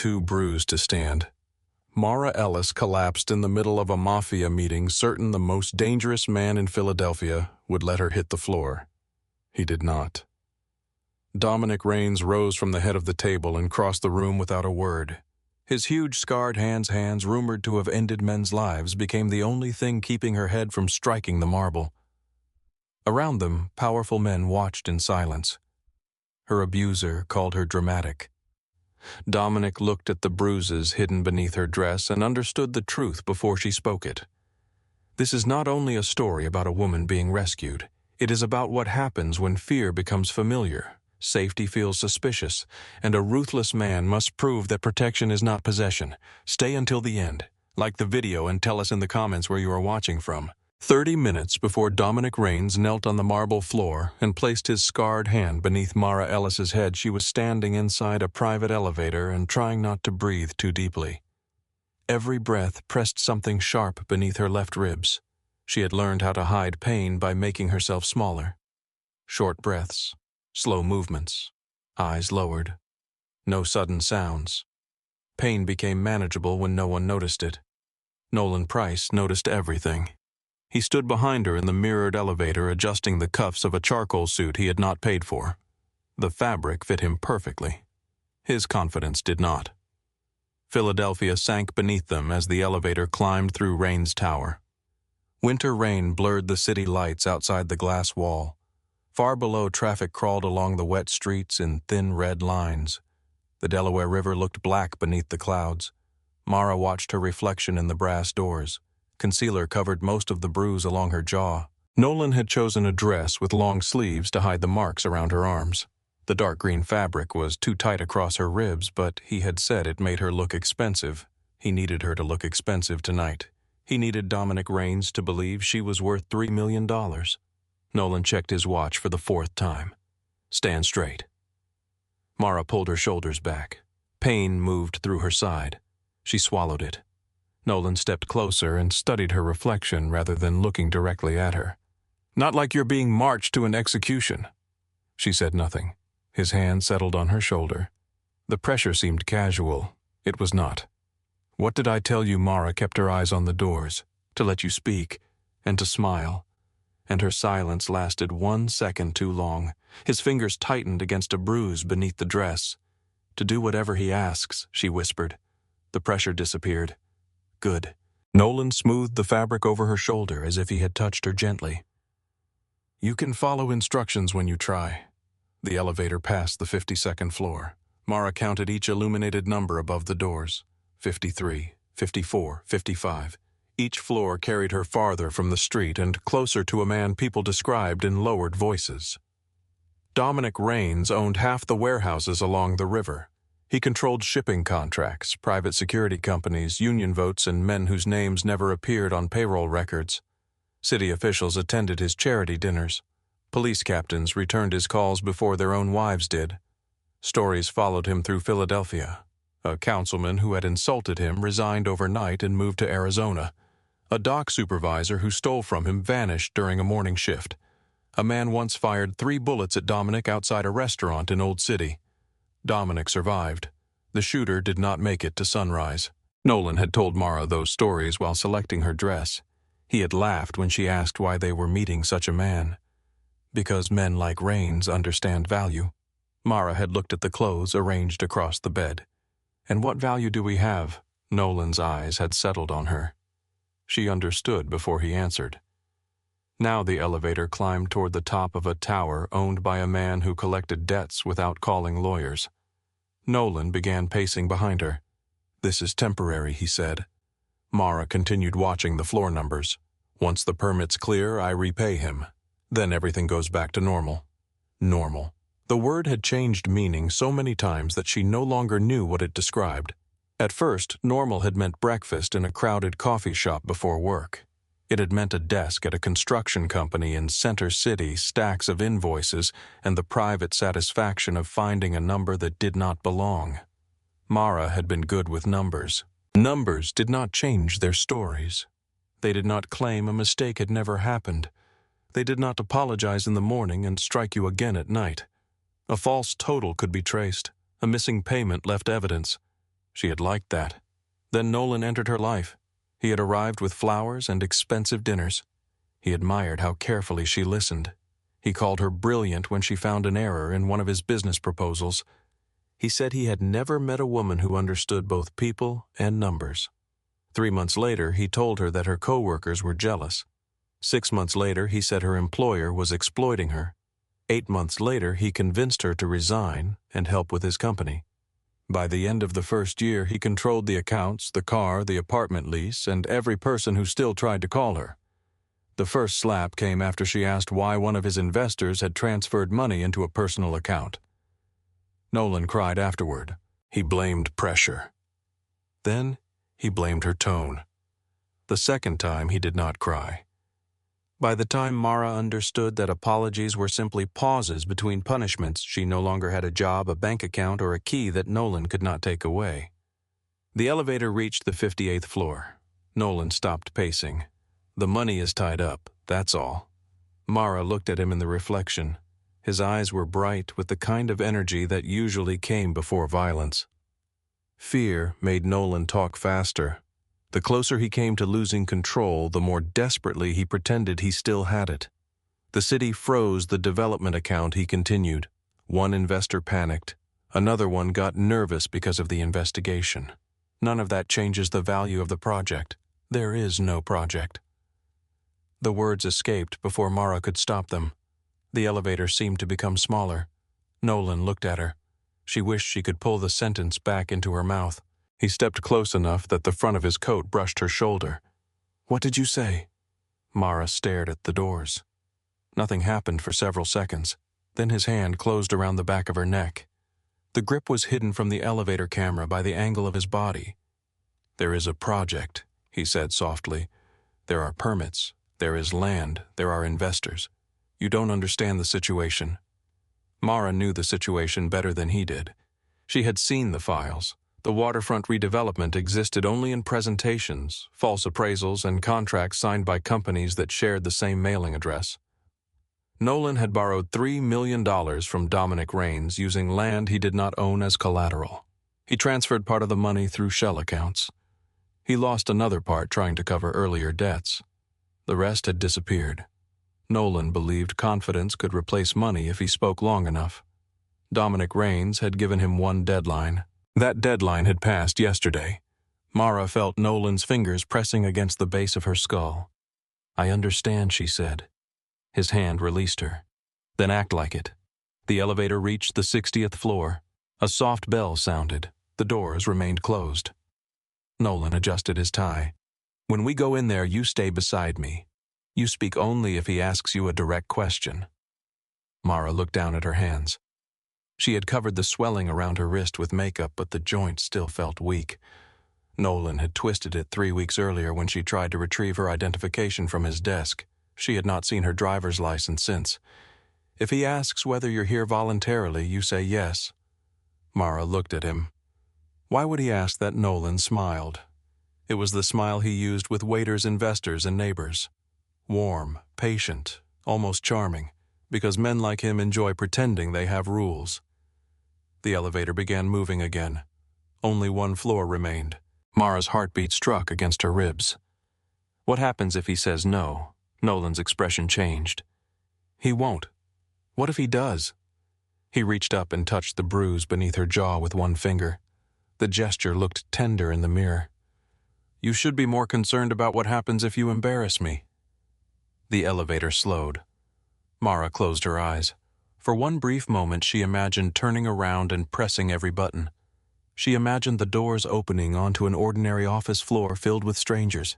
too bruised to stand. Mara Ellis collapsed in the middle of a Mafia meeting, certain the most dangerous man in Philadelphia would let her hit the floor. He did not. Dominic Raines rose from the head of the table and crossed the room without a word. His huge scarred hands, rumored to have ended men's lives, became the only thing keeping her head from striking the marble. Around them, powerful men watched in silence. Her abuser called her dramatic. Dominic looked at the bruises hidden beneath her dress and understood the truth before she spoke it. This is not only a story about a woman being rescued. It is about what happens when fear becomes familiar, safety feels suspicious, and a ruthless man must prove that protection is not possession. Stay until the end. Like the video and tell us in the comments where you are watching from. 30 minutes before Dominic Raines knelt on the marble floor and placed his scarred hand beneath Mara Ellis's head, she was standing inside a private elevator and trying not to breathe too deeply. Every breath pressed something sharp beneath her left ribs. She had learned how to hide pain by making herself smaller. Short breaths, slow movements, eyes lowered. No sudden sounds. Pain became manageable when no one noticed it. Nolan Price noticed everything. He stood behind her in the mirrored elevator, adjusting the cuffs of a charcoal suit he had not paid for. The fabric fit him perfectly. His confidence did not. Philadelphia sank beneath them as the elevator climbed through Raines' tower. Winter rain blurred the city lights outside the glass wall. Far below, traffic crawled along the wet streets in thin red lines. The Delaware River looked black beneath the clouds. Mara watched her reflection in the brass doors. Concealer covered most of the bruise along her jaw. Nolan had chosen a dress with long sleeves to hide the marks around her arms. The dark green fabric was too tight across her ribs, but he had said it made her look expensive. He needed her to look expensive tonight. He needed Dominic Raines to believe she was worth $3 million. Nolan checked his watch for the 4th time. Stand straight. Mara pulled her shoulders back. Pain moved through her side. She swallowed it. Nolan stepped closer and studied her reflection rather than looking directly at her. "Not like you're being marched to an execution." She said nothing. His hand settled on her shoulder. The pressure seemed casual. It was not. "What did I tell you?" Mara kept her eyes on the doors. "To let you speak, and to smile." And her silence lasted 1 second too long. His fingers tightened against a bruise beneath the dress. "To do whatever he asks," she whispered. The pressure disappeared. "Good." Nolan smoothed the fabric over her shoulder as if he had touched her gently. "You can follow instructions when you try." The elevator passed the 52nd floor. Mara counted each illuminated number above the doors. 53, 54, 55. Each floor carried her farther from the street and closer to a man people described in lowered voices. Dominic Raines owned half the warehouses along the river. He controlled shipping contracts, private security companies, union votes, and men whose names never appeared on payroll records. City officials attended his charity dinners. Police captains returned his calls before their own wives did. Stories followed him through Philadelphia. A councilman who had insulted him resigned overnight and moved to Arizona. A dock supervisor who stole from him vanished during a morning shift. A man once fired 3 bullets at Dominic outside a restaurant in Old City. Dominic survived. The shooter did not make it to sunrise. Nolan had told Mara those stories while selecting her dress. He had laughed when she asked why they were meeting such a man. Because men like Raines understand value. Mara had looked at the clothes arranged across the bed. "And what value do we have?" Nolan's eyes had settled on her. She understood before he answered. Now the elevator climbed toward the top of a tower owned by a man who collected debts without calling lawyers. Nolan began pacing behind her. "This is temporary," he said. Mara continued watching the floor numbers. "Once the permit's clear, I repay him. Then everything goes back to normal." Normal. The word had changed meaning so many times that she no longer knew what it described. At first, normal had meant breakfast in a crowded coffee shop before work. It had meant a desk at a construction company in Center City, stacks of invoices, and the private satisfaction of finding a number that did not belong. Mara had been good with numbers. Numbers did not change their stories. They did not claim a mistake had never happened. They did not apologize in the morning and strike you again at night. A false total could be traced. A missing payment left evidence. She had liked that. Then Nolan entered her life. He had arrived with flowers and expensive dinners. He admired how carefully she listened. He called her brilliant when she found an error in one of his business proposals. He said he had never met a woman who understood both people and numbers. 3 months later, he told her that her co-workers were jealous. 6 months later, he said her employer was exploiting her. 8 months later, he convinced her to resign and help with his company. By the end of the first year, he controlled the accounts, the car, the apartment lease, and every person who still tried to call her. The first slap came after she asked why one of his investors had transferred money into a personal account. Nolan cried afterward. He blamed pressure. Then he blamed her tone. The second time he did not cry. By the time Mara understood that apologies were simply pauses between punishments, she no longer had a job, a bank account, or a key that Nolan could not take away. The elevator reached the 58th floor. Nolan stopped pacing. The money is tied up, that's all. Mara looked at him in the reflection. His eyes were bright with the kind of energy that usually came before violence. Fear made Nolan talk faster. The closer he came to losing control, the more desperately he pretended he still had it. The city froze the development account, he continued. One investor panicked. Another one got nervous because of the investigation. None of that changes the value of the project. There is no project. The words escaped before Mara could stop them. The elevator seemed to become smaller. Nolan looked at her. She wished she could pull the sentence back into her mouth. He stepped close enough that the front of his coat brushed her shoulder. "What did you say?" Mara stared at the doors. Nothing happened for several seconds. Then his hand closed around the back of her neck. The grip was hidden from the elevator camera by the angle of his body. "There is a project," he said softly. "There are permits. There is land. There are investors. You don't understand the situation." Mara knew the situation better than he did. She had seen the files. The waterfront redevelopment existed only in presentations, false appraisals, and contracts signed by companies that shared the same mailing address. Nolan had borrowed $3 million from Dominic Raines using land he did not own as collateral. He transferred part of the money through shell accounts. He lost another part trying to cover earlier debts. The rest had disappeared. Nolan believed confidence could replace money if he spoke long enough. Dominic Raines had given him one deadline. That deadline had passed yesterday. Mara felt Nolan's fingers pressing against the base of her skull. "I understand," she said. His hand released her. "Then act like it." The elevator reached the 60th floor. A soft bell sounded. The doors remained closed. Nolan adjusted his tie. "When we go in there, you stay beside me. You speak only if he asks you a direct question." Mara looked down at her hands. She had covered the swelling around her wrist with makeup, but the joint still felt weak. Nolan had twisted it 3 weeks earlier when she tried to retrieve her identification from his desk. She had not seen her driver's license since. "If he asks whether you're here voluntarily, you say yes." Mara looked at him. Why would he ask that? Nolan smiled. It was the smile he used with waiters, investors, and neighbors. Warm, patient, almost charming, because men like him enjoy pretending they have rules. The elevator began moving again. Only one floor remained. Mara's heartbeat struck against her ribs. What happens if he says no? Nolan's expression changed. He won't. What if he does? He reached up and touched the bruise beneath her jaw with one finger. The gesture looked tender in the mirror. "You should be more concerned about what happens if you embarrass me." The elevator slowed. Mara closed her eyes. For one brief moment, she imagined turning around and pressing every button. She imagined the doors opening onto an ordinary office floor filled with strangers.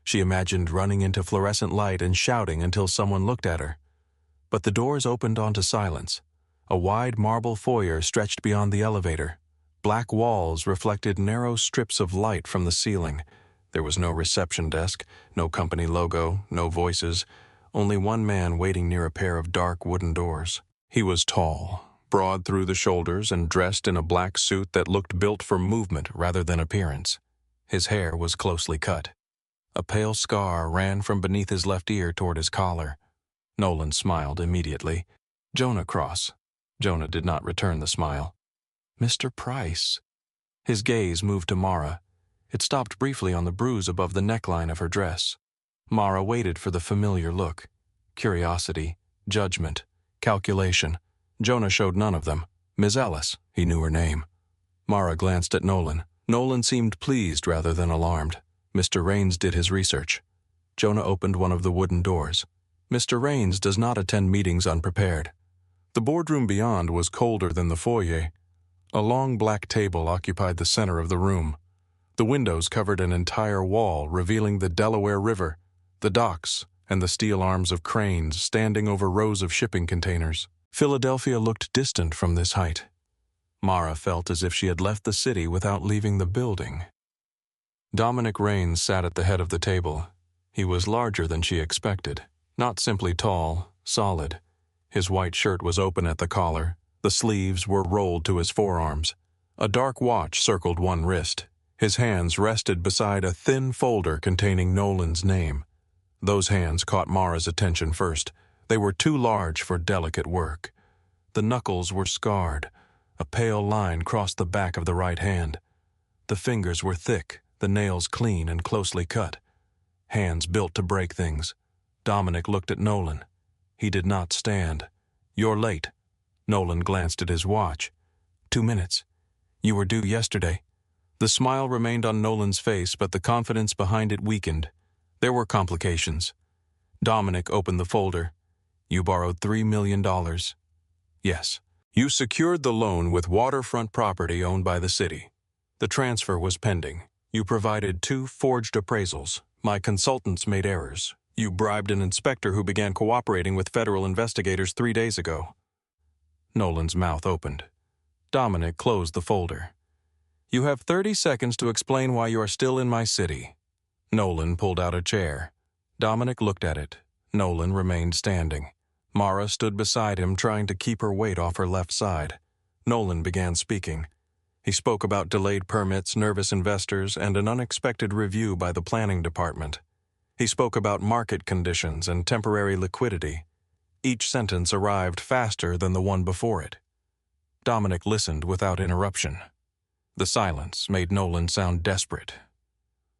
She imagined running into fluorescent light and shouting until someone looked at her. But the doors opened onto silence. A wide marble foyer stretched beyond the elevator. Black walls reflected narrow strips of light from the ceiling. There was no reception desk, no company logo, no voices, only one man waiting near a pair of dark wooden doors. He was tall, broad through the shoulders, and dressed in a black suit that looked built for movement rather than appearance. His hair was closely cut. A pale scar ran from beneath his left ear toward his collar. Nolan smiled immediately. "Jonah Cross." Jonah did not return the smile. "Mr. Price." His gaze moved to Mara. It stopped briefly on the bruise above the neckline of her dress. Mara waited for the familiar look. Curiosity, judgment, calculation. Jonah showed none of them. Ms. Ellis, he knew her name. Mara glanced at Nolan. Nolan seemed pleased rather than alarmed. Mr. Raines did his research. Jonah opened one of the wooden doors. Mr. Raines does not attend meetings unprepared. The boardroom beyond was colder than the foyer. A long black table occupied the center of the room. The windows covered an entire wall, revealing the Delaware River, the docks, and the steel arms of cranes standing over rows of shipping containers. Philadelphia looked distant from this height. Mara felt as if she had left the city without leaving the building. Dominic Raines sat at the head of the table. He was larger than she expected. Not simply tall, solid. His white shirt was open at the collar. The sleeves were rolled to his forearms. A dark watch circled one wrist. His hands rested beside a thin folder containing Nolan's name. Those hands caught Mara's attention first. They were too large for delicate work. The knuckles were scarred. A pale line crossed the back of the right hand. The fingers were thick, the nails clean and closely cut. Hands built to break things. Dominic looked at Nolan. He did not stand. "You're late." Nolan glanced at his watch. 2 minutes. "You were due yesterday." The smile remained on Nolan's face, but the confidence behind it weakened. There were complications. Dominic opened the folder. "You borrowed $3 million. "Yes." "You secured the loan with waterfront property owned by the city. The transfer was pending. You provided 2 forged appraisals. My consultants made errors. You bribed an inspector who began cooperating with federal investigators 3 days ago." Nolan's mouth opened. Dominic closed the folder. "You have 30 seconds to explain why you are still in my city." Nolan pulled out a chair. Dominic looked at it. Nolan remained standing. Mara stood beside him, trying to keep her weight off her left side. Nolan began speaking. He spoke about delayed permits, nervous investors, and an unexpected review by the planning department. He spoke about market conditions and temporary liquidity. Each sentence arrived faster than the one before it. Dominic listened without interruption. The silence made Nolan sound desperate.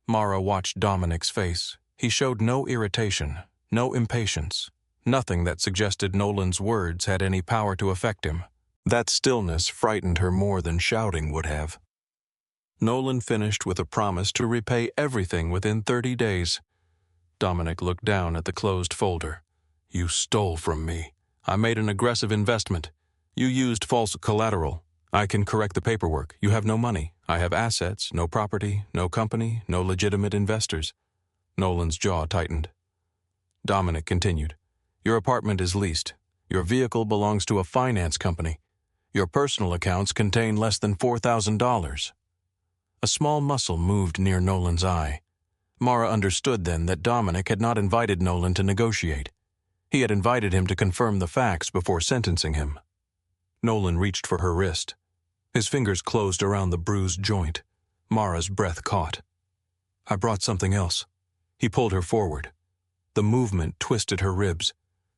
Mara watched Dominic's face. He showed no irritation, no impatience, nothing that suggested Nolan's words had any power to affect him. That stillness frightened her more than shouting would have. Nolan finished with a promise to repay everything within 30 days. Dominic looked down at the closed folder. "You stole from me. I made an aggressive investment. You used false collateral. I can correct the paperwork. You have no money. I have assets, no property, no company, no legitimate investors." Nolan's jaw tightened. Dominic continued. "Your apartment is leased. Your vehicle belongs to a finance company. Your personal accounts contain less than $4,000. A small muscle moved near Nolan's eye. Mara understood then that Dominic had not invited Nolan to negotiate. He had invited him to confirm the facts before sentencing him. Nolan reached for her wrist. His fingers closed around the bruised joint. Mara's breath caught. "I brought something else." He pulled her forward. The movement twisted her ribs.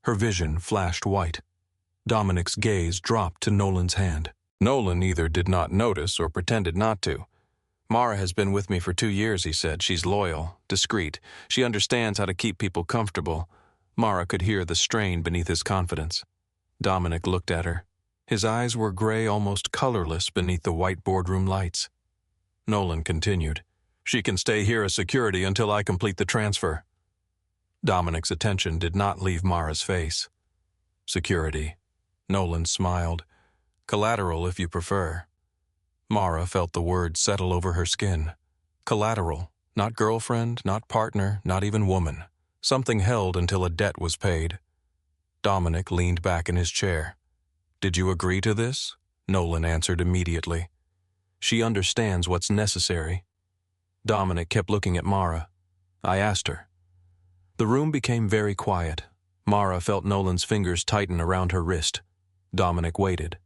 Her vision flashed white. Dominic's gaze dropped to Nolan's hand. Nolan either did not notice or pretended not to. "Mara has been with me for 2 years," he said. "She's loyal, discreet. She understands how to keep people comfortable." Mara could hear the strain beneath his confidence. Dominic looked at her. His eyes were gray, almost colorless beneath the white boardroom lights. Nolan continued. "She can stay here as security until I complete the transfer." Dominic's attention did not leave Mara's face. "Security." Nolan smiled. "Collateral, if you prefer." Mara felt the words settle over her skin. Collateral, not girlfriend, not partner, not even woman. Something held until a debt was paid. Dominic leaned back in his chair. "Did you agree to this?" Nolan answered immediately. "She understands what's necessary." Dominic kept looking at Mara. "I asked her." The room became very quiet. Mara felt Nolan's fingers tighten around her wrist. Dominic waited.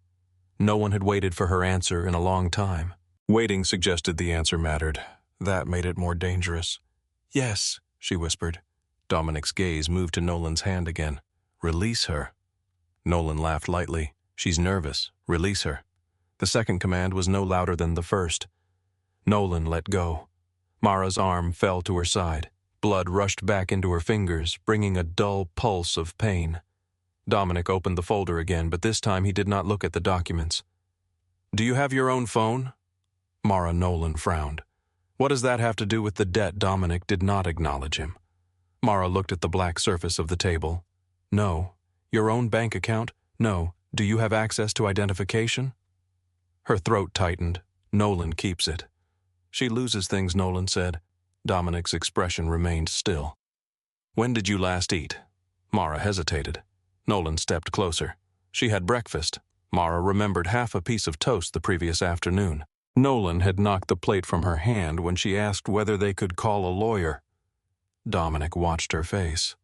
No one had waited for her answer in a long time. Waiting suggested the answer mattered. That made it more dangerous. "Yes," she whispered. Dominic's gaze moved to Nolan's hand again. "Release her." Nolan laughed lightly. "She's nervous. Release her." The second command was no louder than the first. Nolan let go. Mara's arm fell to her side. Blood rushed back into her fingers, bringing a dull pulse of pain. Dominic opened the folder again, but this time he did not look at the documents. "Do you have your own phone?" Mara Nolan frowned. What does that have to do with the debt? Dominic did not acknowledge him. Mara looked at the black surface of the table. "No. Your own bank account? No. Do you have access to identification?" Her throat tightened. "Nolan keeps it." "She loses things," Nolan said. Dominic's expression remained still. "When did you last eat?" Mara hesitated. Nolan stepped closer. She had breakfast. Mara remembered half a piece of toast the previous afternoon. Nolan had knocked the plate from her hand when she asked whether they could call a lawyer. Dominic watched her face.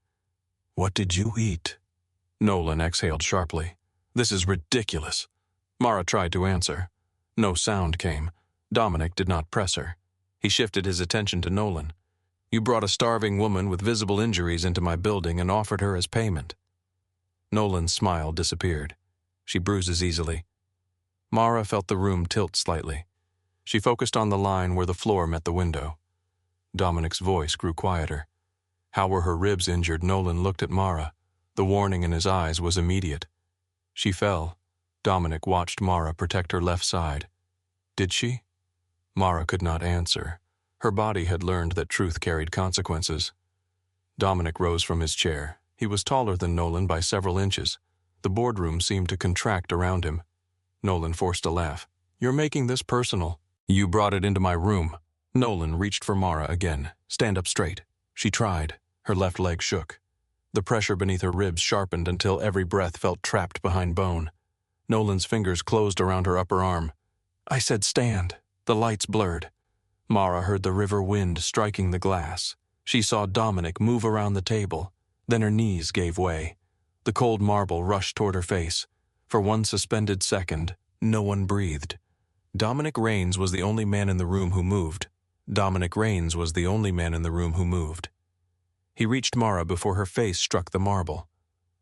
"What did you eat?" Nolan exhaled sharply. "This is ridiculous." Mara tried to answer. No sound came. Dominic did not press her. He shifted his attention to Nolan. "You brought a starving woman with visible injuries into my building and offered her as payment." Nolan's smile disappeared. "She bruises easily." Mara felt the room tilt slightly. She focused on the line where the floor met the window. Dominic's voice grew quieter. "How were her ribs injured?" Nolan looked at Mara. The warning in his eyes was immediate. "She fell." Dominic watched Mara protect her left side. "Did she?" Mara could not answer. Her body had learned that truth carried consequences. Dominic rose from his chair. He was taller than Nolan by several inches. The boardroom seemed to contract around him. Nolan forced a laugh. "You're making this personal." "You brought it into my room." Nolan reached for Mara again. "Stand up straight." She tried. Her left leg shook. The pressure beneath her ribs sharpened until every breath felt trapped behind bone. Nolan's fingers closed around her upper arm. "I said stand." The lights blurred. Mara heard the river wind striking the glass. She saw Dominic move around the table. Then her knees gave way. The cold marble rushed toward her face. For one suspended second, no one breathed. Dominic Raines was the only man in the room who moved. Dominic Raines was the only man in the room who moved. He reached Mara before her face struck the marble.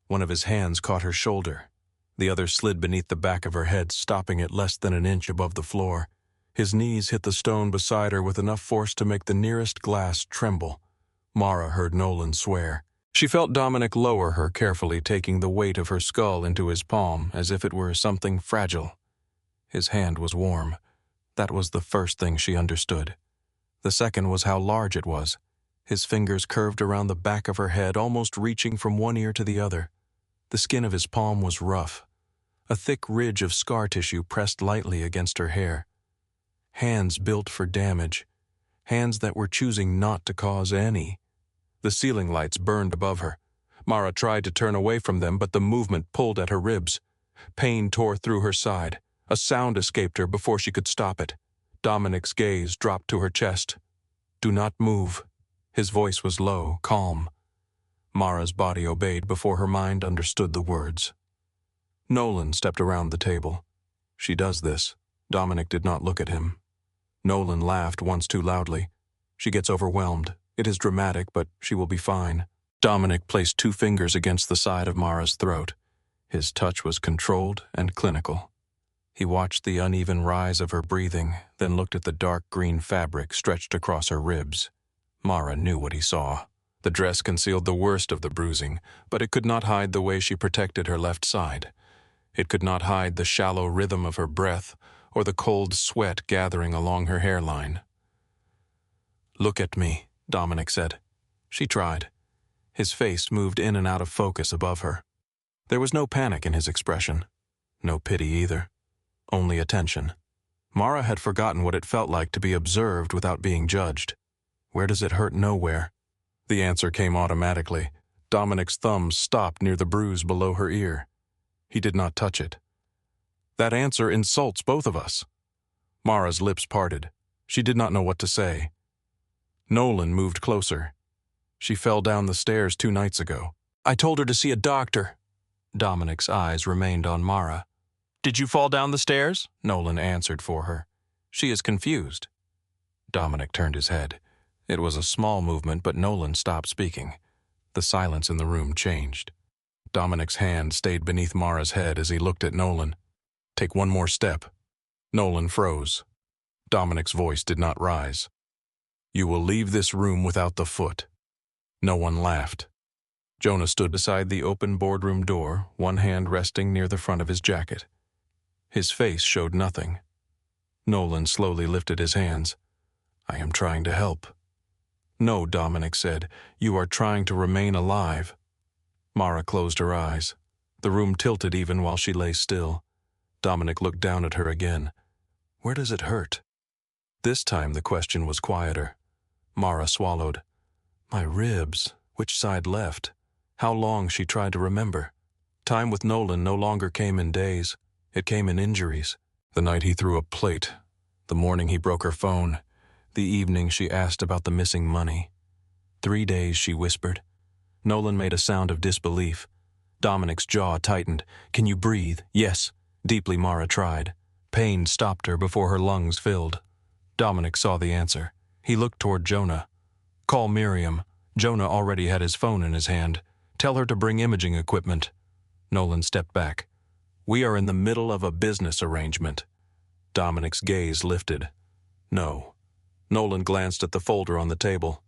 One of his hands caught her shoulder. The other slid beneath the back of her head, stopping it less than an inch above the floor. His knees hit the stone beside her with enough force to make the nearest glass tremble. Mara heard Nolan swear. She felt Dominic lower her carefully, taking the weight of her skull into his palm as if it were something fragile. His hand was warm. That was the first thing she understood. The second was how large it was. His fingers curved around the back of her head, almost reaching from one ear to the other. The skin of his palm was rough. A thick ridge of scar tissue pressed lightly against her hair. Hands built for damage. Hands that were choosing not to cause any. The ceiling lights burned above her. Mara tried to turn away from them, but the movement pulled at her ribs. Pain tore through her side. A sound escaped her before she could stop it. Dominic's gaze dropped to her chest. "Do not move." His voice was low, calm. Mara's body obeyed before her mind understood the words. Nolan stepped around the table. "She does this." Dominic did not look at him. Nolan laughed once too loudly. "She gets overwhelmed. It is dramatic, but she will be fine." Dominic placed 2 fingers against the side of Mara's throat. His touch was controlled and clinical. He watched the uneven rise of her breathing, then looked at the dark green fabric stretched across her ribs. Mara knew what he saw. The dress concealed the worst of the bruising, but it could not hide the way she protected her left side. It could not hide the shallow rhythm of her breath or the cold sweat gathering along her hairline. "Look at me," Dominic said. She tried. His face moved in and out of focus above her. There was no panic in his expression. No pity either. Only attention. Mara had forgotten what it felt like to be observed without being judged. Where does it hurt? Nowhere. The answer came automatically. Dominic's thumb stopped near the bruise below her ear. He did not touch it. "That answer insults both of us." Mara's lips parted. She did not know what to say. Nolan moved closer. "She fell down the stairs 2 nights ago." "I told her to see a doctor." Dominic's eyes remained on Mara. "Did you fall down the stairs?" Nolan answered for her. "She is confused." Dominic turned his head. It was a small movement, but Nolan stopped speaking. The silence in the room changed. Dominic's hand stayed beneath Mara's head as he looked at Nolan. "Take one more step." Nolan froze. Dominic's voice did not rise. "You will leave this room without the foot." No one laughed. Jonah stood beside the open boardroom door, one hand resting near the front of his jacket. His face showed nothing. Nolan slowly lifted his hands. "I am trying to help." "No," Dominic said. "You are trying to remain alive." Mara closed her eyes. The room tilted even while she lay still. Dominic looked down at her again. "Where does it hurt?" This time the question was quieter. Mara swallowed. "My ribs. Which side left?" How long she tried to remember. Time with Nolan no longer came in days. It came in injuries. The night he threw a plate. The morning he broke her phone. The evening she asked about the missing money. 3 days, she whispered. Nolan made a sound of disbelief. Dominic's jaw tightened. "Can you breathe?" "Yes." Deeply Mara tried. Pain stopped her before her lungs filled. Dominic saw the answer. He looked toward Jonah. "Call Miriam." Jonah already had his phone in his hand. "Tell her to bring imaging equipment." Nolan stepped back. "We are in the middle of a business arrangement." Dominic's gaze lifted. "No." Nolan glanced at the folder on the table.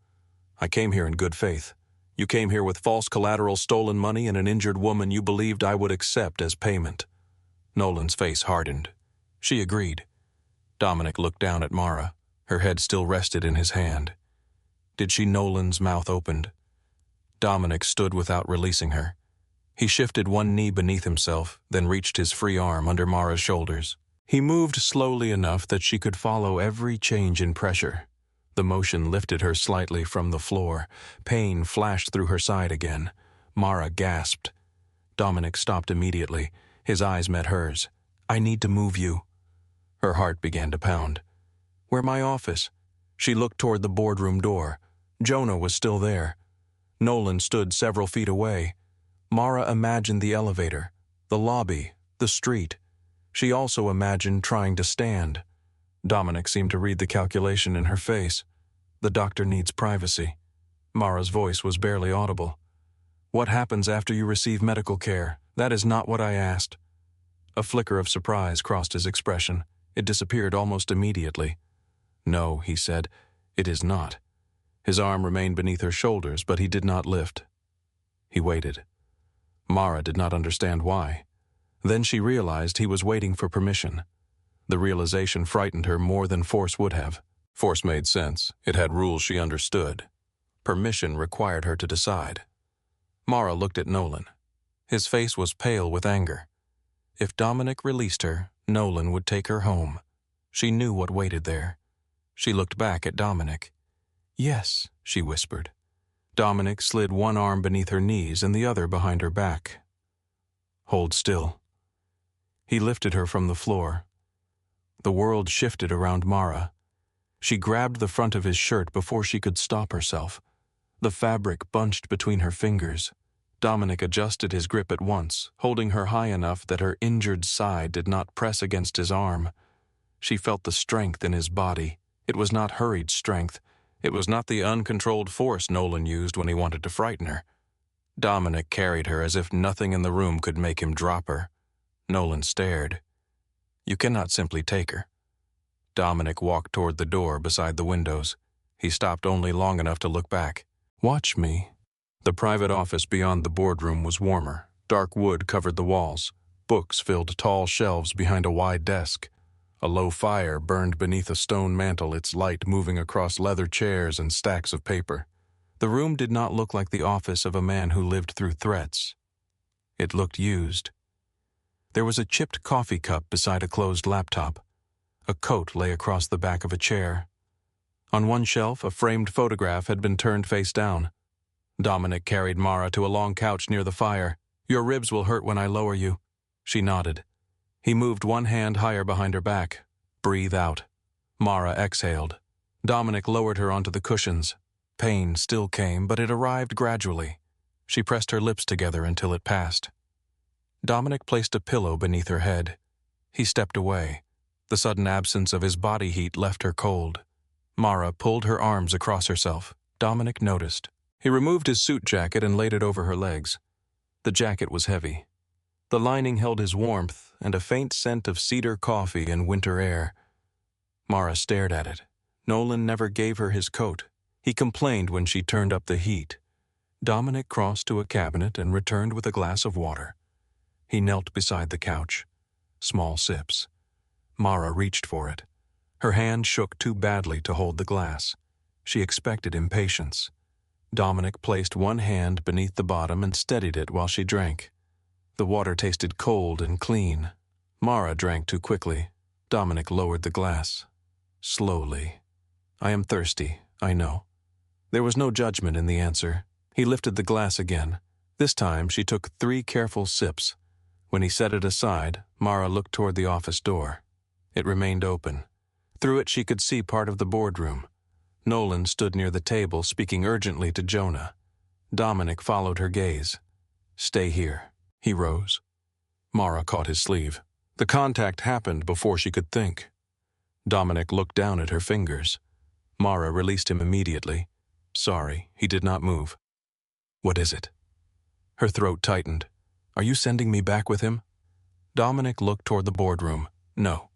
"I came here in good faith. You came here with false collateral, stolen money, and an injured woman you believed I would accept as payment." Nolan's face hardened. She agreed. Dominic looked down at Mara. Her head still rested in his hand. Did she? Nolan's mouth opened. Dominic stood without releasing her. He shifted one knee beneath himself, then reached his free arm under Mara's shoulders. He moved slowly enough that she could follow every change in pressure. The motion lifted her slightly from the floor. Pain flashed through her side again. Mara gasped. Dominic stopped immediately. His eyes met hers. "I need to move you." Her heart began to pound. "Where my office?" She looked toward the boardroom door. Jonah was still there. Nolan stood several feet away. Mara imagined the elevator, the lobby, the street. She also imagined trying to stand. Dominic seemed to read the calculation in her face. "The doctor needs privacy." Mara's voice was barely audible. "What happens after you receive medical care? That is not what I asked." A flicker of surprise crossed his expression. It disappeared almost immediately. "No," he said, "it is not." His arm remained beneath her shoulders, but he did not lift. He waited. Mara did not understand why. Then she realized he was waiting for permission. The realization frightened her more than force would have. Force made sense. It had rules she understood. Permission required her to decide. Mara looked at Nolan. His face was pale with anger. If Dominic released her, Nolan would take her home. She knew what waited there. She looked back at Dominic. "Yes," she whispered. Dominic slid one arm beneath her knees and the other behind her back. "Hold still." He lifted her from the floor. The world shifted around Mara. She grabbed the front of his shirt before she could stop herself. The fabric bunched between her fingers. Dominic adjusted his grip at once, holding her high enough that her injured side did not press against his arm. She felt the strength in his body. It was not hurried strength. It was not the uncontrolled force Nolan used when he wanted to frighten her. Dominic carried her as if nothing in the room could make him drop her. Nolan stared. "You cannot simply take her." Dominic walked toward the door beside the windows. He stopped only long enough to look back. "Watch me." The private office beyond the boardroom was warmer. Dark wood covered the walls. Books filled tall shelves behind a wide desk. A low fire burned beneath a stone mantel, its light moving across leather chairs and stacks of paper. The room did not look like the office of a man who lived through threats. It looked used. There was a chipped coffee cup beside a closed laptop. A coat lay across the back of a chair. On one shelf, a framed photograph had been turned face down. Dominic carried Mara to a long couch near the fire. "Your ribs will hurt when I lower you." She nodded. He moved one hand higher behind her back. "Breathe out." Mara exhaled. Dominic lowered her onto the cushions. Pain still came, but it arrived gradually. She pressed her lips together until it passed. Dominic placed a pillow beneath her head. He stepped away. The sudden absence of his body heat left her cold. Mara pulled her arms across herself. Dominic noticed. He removed his suit jacket and laid it over her legs. The jacket was heavy. The lining held his warmth and a faint scent of cedar coffee and winter air. Mara stared at it. Nolan never gave her his coat. He complained when she turned up the heat. Dominic crossed to a cabinet and returned with a glass of water. He knelt beside the couch. Small sips. Mara reached for it. Her hand shook too badly to hold the glass. She expected impatience. Dominic placed one hand beneath the bottom and steadied it while she drank. The water tasted cold and clean. Mara drank too quickly. Dominic lowered the glass. Slowly. "I am thirsty, I know." There was no judgment in the answer. He lifted the glass again. This time she took 3 careful sips. When he set it aside, Mara looked toward the office door. It remained open. Through it she could see part of the boardroom. Nolan stood near the table, speaking urgently to Jonah. Dominic followed her gaze. "Stay here." He rose. Mara caught his sleeve. The contact happened before she could think. Dominic looked down at her fingers. Mara released him immediately. Sorry, he did not move. "What is it?" Her throat tightened. "Are you sending me back with him?" Dominic looked toward the boardroom. "No."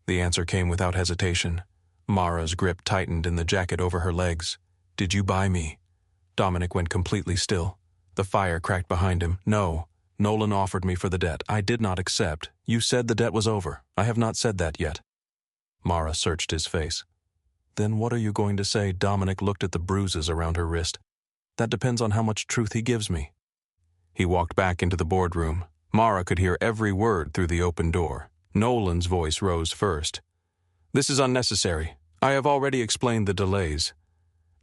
The answer came without hesitation. Mara's grip tightened in the jacket over her legs. "Did you buy me?" Dominic went completely still. The fire cracked behind him. "No. Nolan offered me for the debt. I did not accept. You said the debt was over. I have not said that yet." Mara searched his face. "Then what are you going to say?" Dominic looked at the bruises around her wrist. "That depends on how much truth he gives me." He walked back into the boardroom. Mara could hear every word through the open door. Nolan's voice rose first. "This is unnecessary. I have already explained the delays."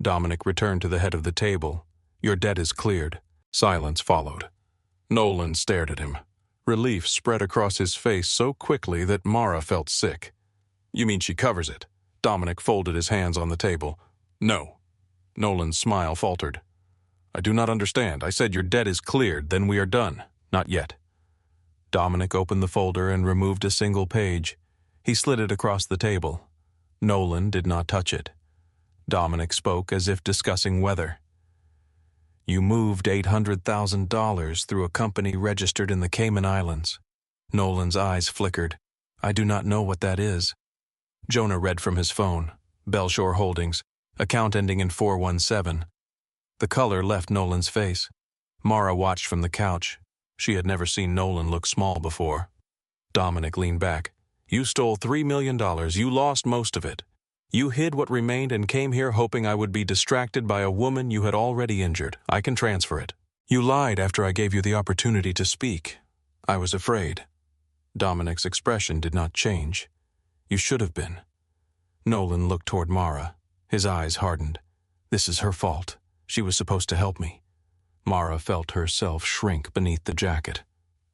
Dominic returned to the head of the table. "Your debt is cleared." Silence followed. Nolan stared at him. Relief spread across his face so quickly that Mara felt sick. "You mean she covers it?" Dominic folded his hands on the table. "No." Nolan's smile faltered. "I do not understand. I said your debt is cleared, then we are done. Not yet." Dominic opened the folder and removed a single page. He slid it across the table. Nolan did not touch it. Dominic spoke as if discussing weather. "You moved $800,000 through a company registered in the Cayman Islands." Nolan's eyes flickered. "I do not know what that is." Jonah read from his phone. Belshore Holdings, account ending in 417. The color left Nolan's face. Mara watched from the couch. She had never seen Nolan look small before. Dominic leaned back. "You stole $3 million. You lost most of it. You hid what remained and came here hoping I would be distracted by a woman you had already injured. I can transfer it. You lied after I gave you the opportunity to speak. I was afraid." Dominic's expression did not change. "You should have been." Nolan looked toward Mara. His eyes hardened. "This is her fault. She was supposed to help me." Mara felt herself shrink beneath the jacket.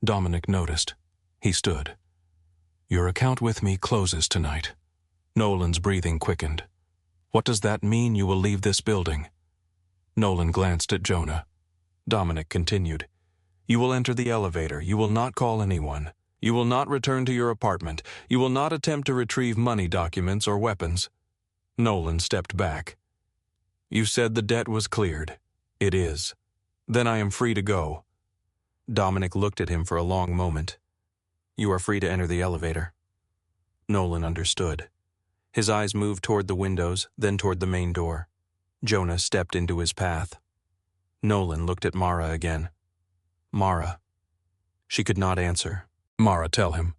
Dominic noticed. He stood. "Your account with me closes tonight." Nolan's breathing quickened. "What does that mean? You will leave this building?" Nolan glanced at Jonah. Dominic continued. "You will enter the elevator. You will not call anyone. You will not return to your apartment. You will not attempt to retrieve money documents or weapons." Nolan stepped back. "You said the debt was cleared." "It is." "Then I am free to go." Dominic looked at him for a long moment. "You are free to enter the elevator." Nolan understood. His eyes moved toward the windows, then toward the main door. Jonah stepped into his path. Nolan looked at Mara again. "Mara." She could not answer. "Mara, tell him."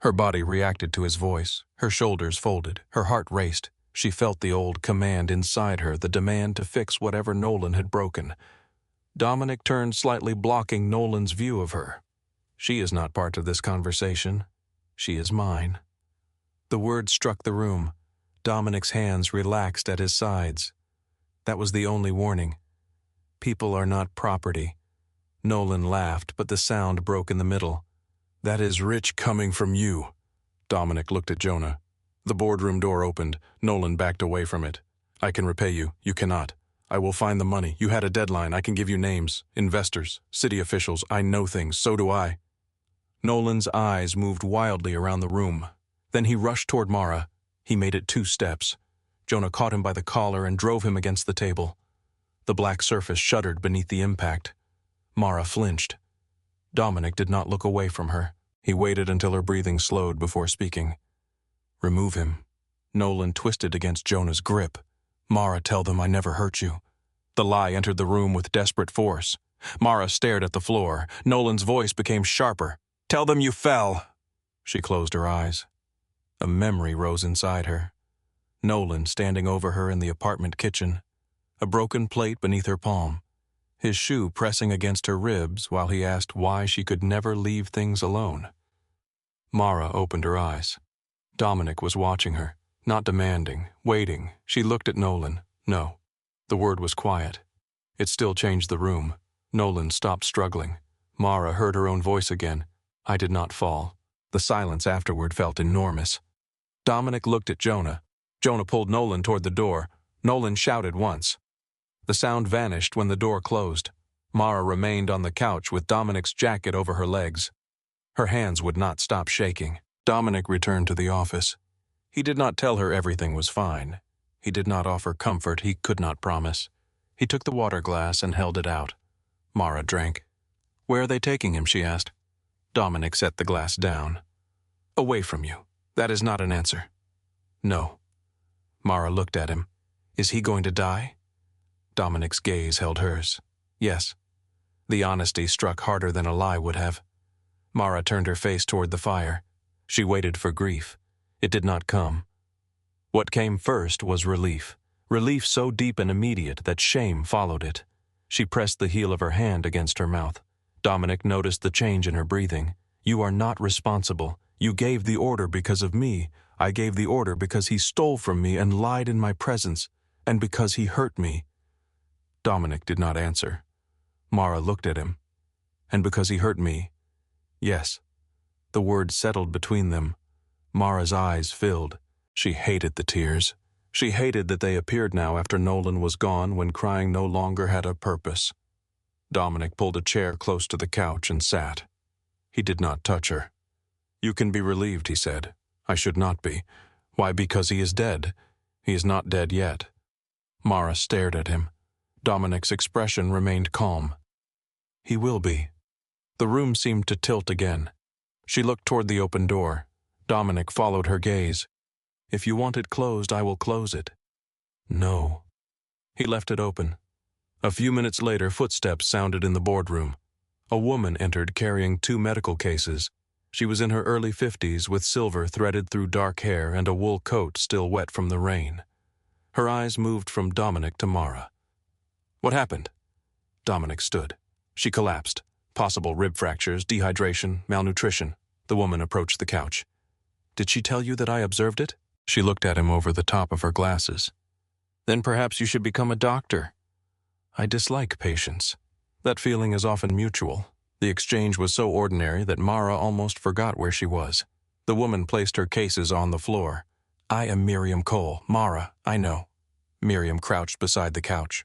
Her body reacted to his voice. Her shoulders folded. Her heart raced. She felt the old command inside her, the demand to fix whatever Nolan had broken. Dominic turned slightly, blocking Nolan's view of her. "She is not part of this conversation. She is mine." The words struck the room. Dominic's hands relaxed at his sides. That was the only warning. "People are not property." Nolan laughed, but the sound broke in the middle. "That is rich coming from you." Dominic looked at Jonah. The boardroom door opened. Nolan backed away from it. "I can repay you. You cannot. I will find the money. You had a deadline. I can give you names, investors, city officials. I know things. So do I." Nolan's eyes moved wildly around the room. Then he rushed toward Mara. He made it 2 steps. Jonah caught him by the collar and drove him against the table. The black surface shuddered beneath the impact. Mara flinched. Dominic did not look away from her. He waited until her breathing slowed before speaking. "Remove him. Nolan twisted against Jonah's grip. "Mara, tell them I never hurt you." The lie entered the room with desperate force. Mara stared at the floor. Nolan's voice became sharper. "Tell them you fell." She closed her eyes. A memory rose inside her. Nolan standing over her in the apartment kitchen, a broken plate beneath her palm, his shoe pressing against her ribs while he asked why she could never leave things alone. Mara opened her eyes. Dominic was watching her, not demanding, waiting. She looked at Nolan. No. The word was quiet. It still changed the room. Nolan stopped struggling. Mara heard her own voice again. "I did not fall." The silence afterward felt enormous. Dominic looked at Jonah. Jonah pulled Nolan toward the door. Nolan shouted once. The sound vanished when the door closed. Mara remained on the couch with Dominic's jacket over her legs. Her hands would not stop shaking. Dominic returned to the office. He did not tell her everything was fine. He did not offer comfort he could not promise. He took the water glass and held it out. Mara drank. "Where are they taking him?" she asked. Dominic set the glass down. "Away from you. That is not an answer." "No." Mara looked at him. "Is he going to die?" Dominic's gaze held hers. "Yes." The honesty struck harder than a lie would have. Mara turned her face toward the fire. She waited for grief. It did not come. What came first was relief. Relief so deep and immediate that shame followed it. She pressed the heel of her hand against her mouth. Dominic noticed the change in her breathing. "You are not responsible. You gave the order because of me. I gave the order because he stole from me and lied in my presence, and because he hurt me." Dominic did not answer. Mara looked at him. "And because he hurt me?" "Yes." The words settled between them. Mara's eyes filled. She hated the tears. She hated that they appeared now after Nolan was gone, when crying no longer had a purpose. Dominic pulled a chair close to the couch and sat. He did not touch her. "You can be relieved," he said. "I should not be. Why, because he is dead. He is not dead yet." Mara stared at him. Dominic's expression remained calm. "He will be." The room seemed to tilt again. She looked toward the open door. Dominic followed her gaze. "If you want it closed, I will close it." "No." He left it open. A few minutes later, footsteps sounded in the boardroom. A woman entered carrying 2 medical cases. She was in her early 50s with silver threaded through dark hair and a wool coat still wet from the rain. Her eyes moved from Dominic to Mara. "What happened?" Dominic stood. She collapsed. Possible rib fractures, dehydration, malnutrition. The woman approached the couch. "Did she tell you that I observed it?" She looked at him over the top of her glasses. "Then perhaps you should become a doctor." "I dislike patients." That feeling is often mutual. The exchange was so ordinary that Mara almost forgot where she was. The woman placed her cases on the floor. "I am Miriam Cole. Mara, I know." Miriam crouched beside the couch.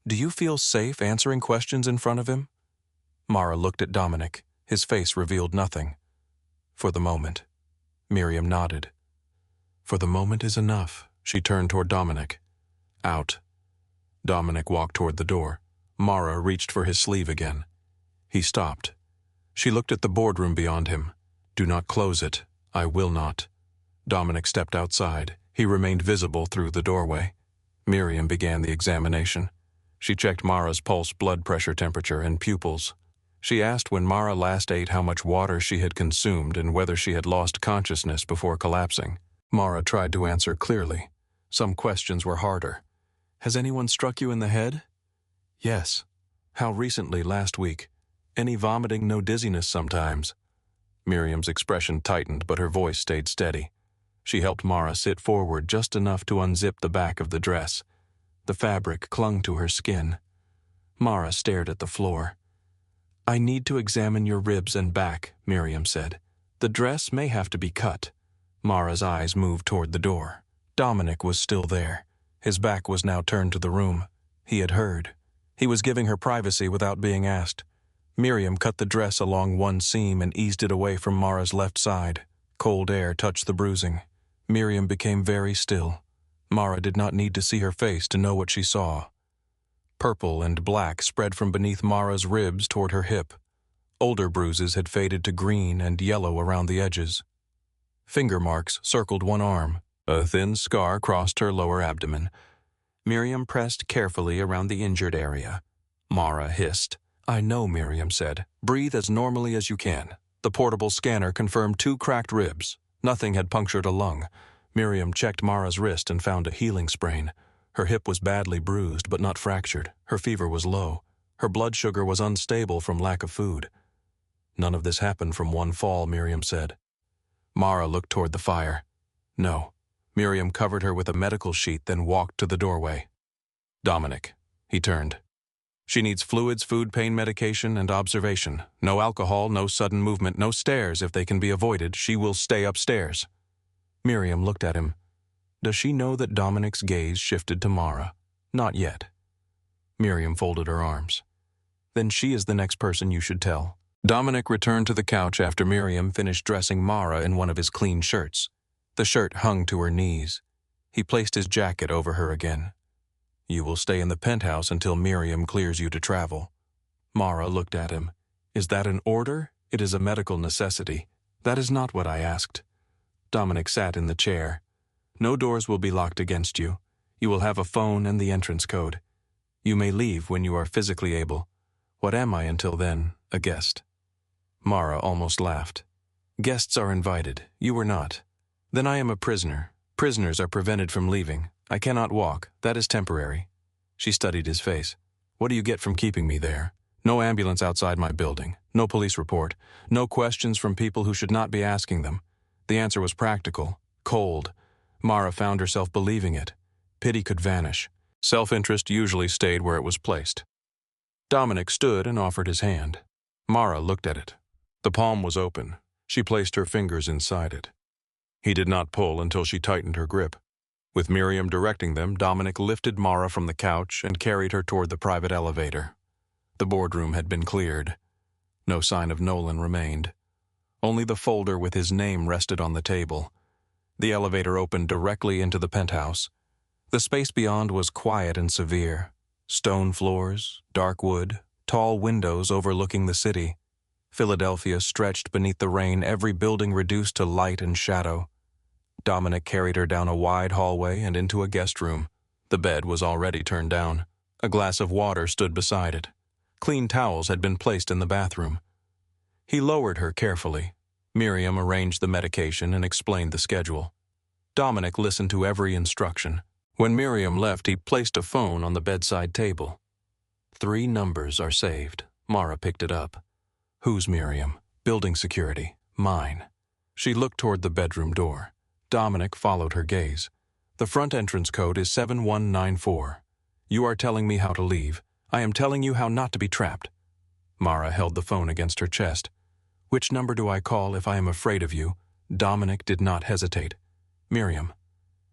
"Do you feel safe answering questions in front of him?" Mara looked at Dominic. His face revealed nothing. "For the moment." Miriam nodded. "For the moment is enough." She turned toward Dominic. "Out." Dominic walked toward the door. Mara reached for his sleeve again. He stopped. She looked at the boardroom beyond him. "Do not close it. I will not." Dominic stepped outside. He remained visible through the doorway. Miriam began the examination. She checked Mara's pulse, blood pressure, temperature, and pupils. She asked when Mara last ate how much water she had consumed and whether she had lost consciousness before collapsing. Mara tried to answer clearly. Some questions were harder. "Has anyone struck you in the head?" "Yes." "How recently? Last week?" "Any vomiting, no dizziness sometimes?" Miriam's expression tightened, but her voice stayed steady. She helped Mara sit forward just enough to unzip the back of the dress. The fabric clung to her skin. Mara stared at the floor. "I need to examine your ribs and back," Miriam said. "The dress may have to be cut." Mara's eyes moved toward the door. Dominic was still there. His back was now turned to the room. He had heard. He was giving her privacy without being asked. Miriam cut the dress along one seam and eased it away from Mara's left side. Cold air touched the bruising. Miriam became very still. Mara did not need to see her face to know what she saw. Purple and black spread from beneath Mara's ribs toward her hip. Older bruises had faded to green and yellow around the edges. Finger marks circled one arm. A thin scar crossed her lower abdomen. Miriam pressed carefully around the injured area. Mara hissed. "I know," Miriam said. "Breathe as normally as you can." The portable scanner confirmed 2 cracked ribs. Nothing had punctured a lung. Miriam checked Mara's wrist and found a healing sprain. Her hip was badly bruised but not fractured. Her fever was low. Her blood sugar was unstable from lack of food. None of this happened from one fall, Miriam said. Mara looked toward the fire. No. Miriam covered her with a medical sheet, then walked to the doorway. "Dominic." He turned. "She needs fluids, food, pain medication, and observation. No alcohol, no sudden movement, no stairs if they can be avoided. She will stay upstairs." Miriam looked at him. Does she know that Dominic's gaze shifted to Mara? Not yet. Miriam folded her arms. "Then she is the next person you should tell." Dominic returned to the couch after Miriam finished dressing Mara in one of his clean shirts. The shirt hung to her knees. He placed his jacket over her again. "You will stay in the penthouse until Miriam clears you to travel." Mara looked at him. "Is that an order? It is a medical necessity." "That is not what I asked." Dominic sat in the chair. "No doors will be locked against you. You will have a phone and the entrance code. You may leave when you are physically able. What am I until then? A guest?" Mara almost laughed. "Guests are invited. You were not." "Then I am a prisoner. Prisoners are prevented from leaving. I cannot walk. That is temporary." She studied his face. "What do you get from keeping me there? No ambulance outside my building. No police report. No questions from people who should not be asking them." The answer was practical, cold. Mara found herself believing it. Pity could vanish. Self-interest usually stayed where it was placed. Dominic stood and offered his hand. Mara looked at it. The palm was open. She placed her fingers inside it. He did not pull until she tightened her grip. With Miriam directing them, Dominic lifted Mara from the couch and carried her toward the private elevator. The boardroom had been cleared. No sign of Nolan remained. Only the folder with his name rested on the table. The elevator opened directly into the penthouse. The space beyond was quiet and severe. Stone floors, dark wood, tall windows overlooking the city. Philadelphia stretched beneath the rain, every building reduced to light and shadow. Dominic carried her down a wide hallway and into a guest room. The bed was already turned down. A glass of water stood beside it. Clean towels had been placed in the bathroom. He lowered her carefully. Miriam arranged the medication and explained the schedule. Dominic listened to every instruction. When Miriam left, he placed a phone on the bedside table. 3 numbers are saved. Mara picked it up. "Who's Miriam?" "Building security. Mine." She looked toward the bedroom door. Dominic followed her gaze. "The front entrance code is 7194. You are telling me how to leave. I am telling you how not to be trapped." Mara held the phone against her chest. "Which number do I call if I am afraid of you?" Dominic did not hesitate. "Miriam."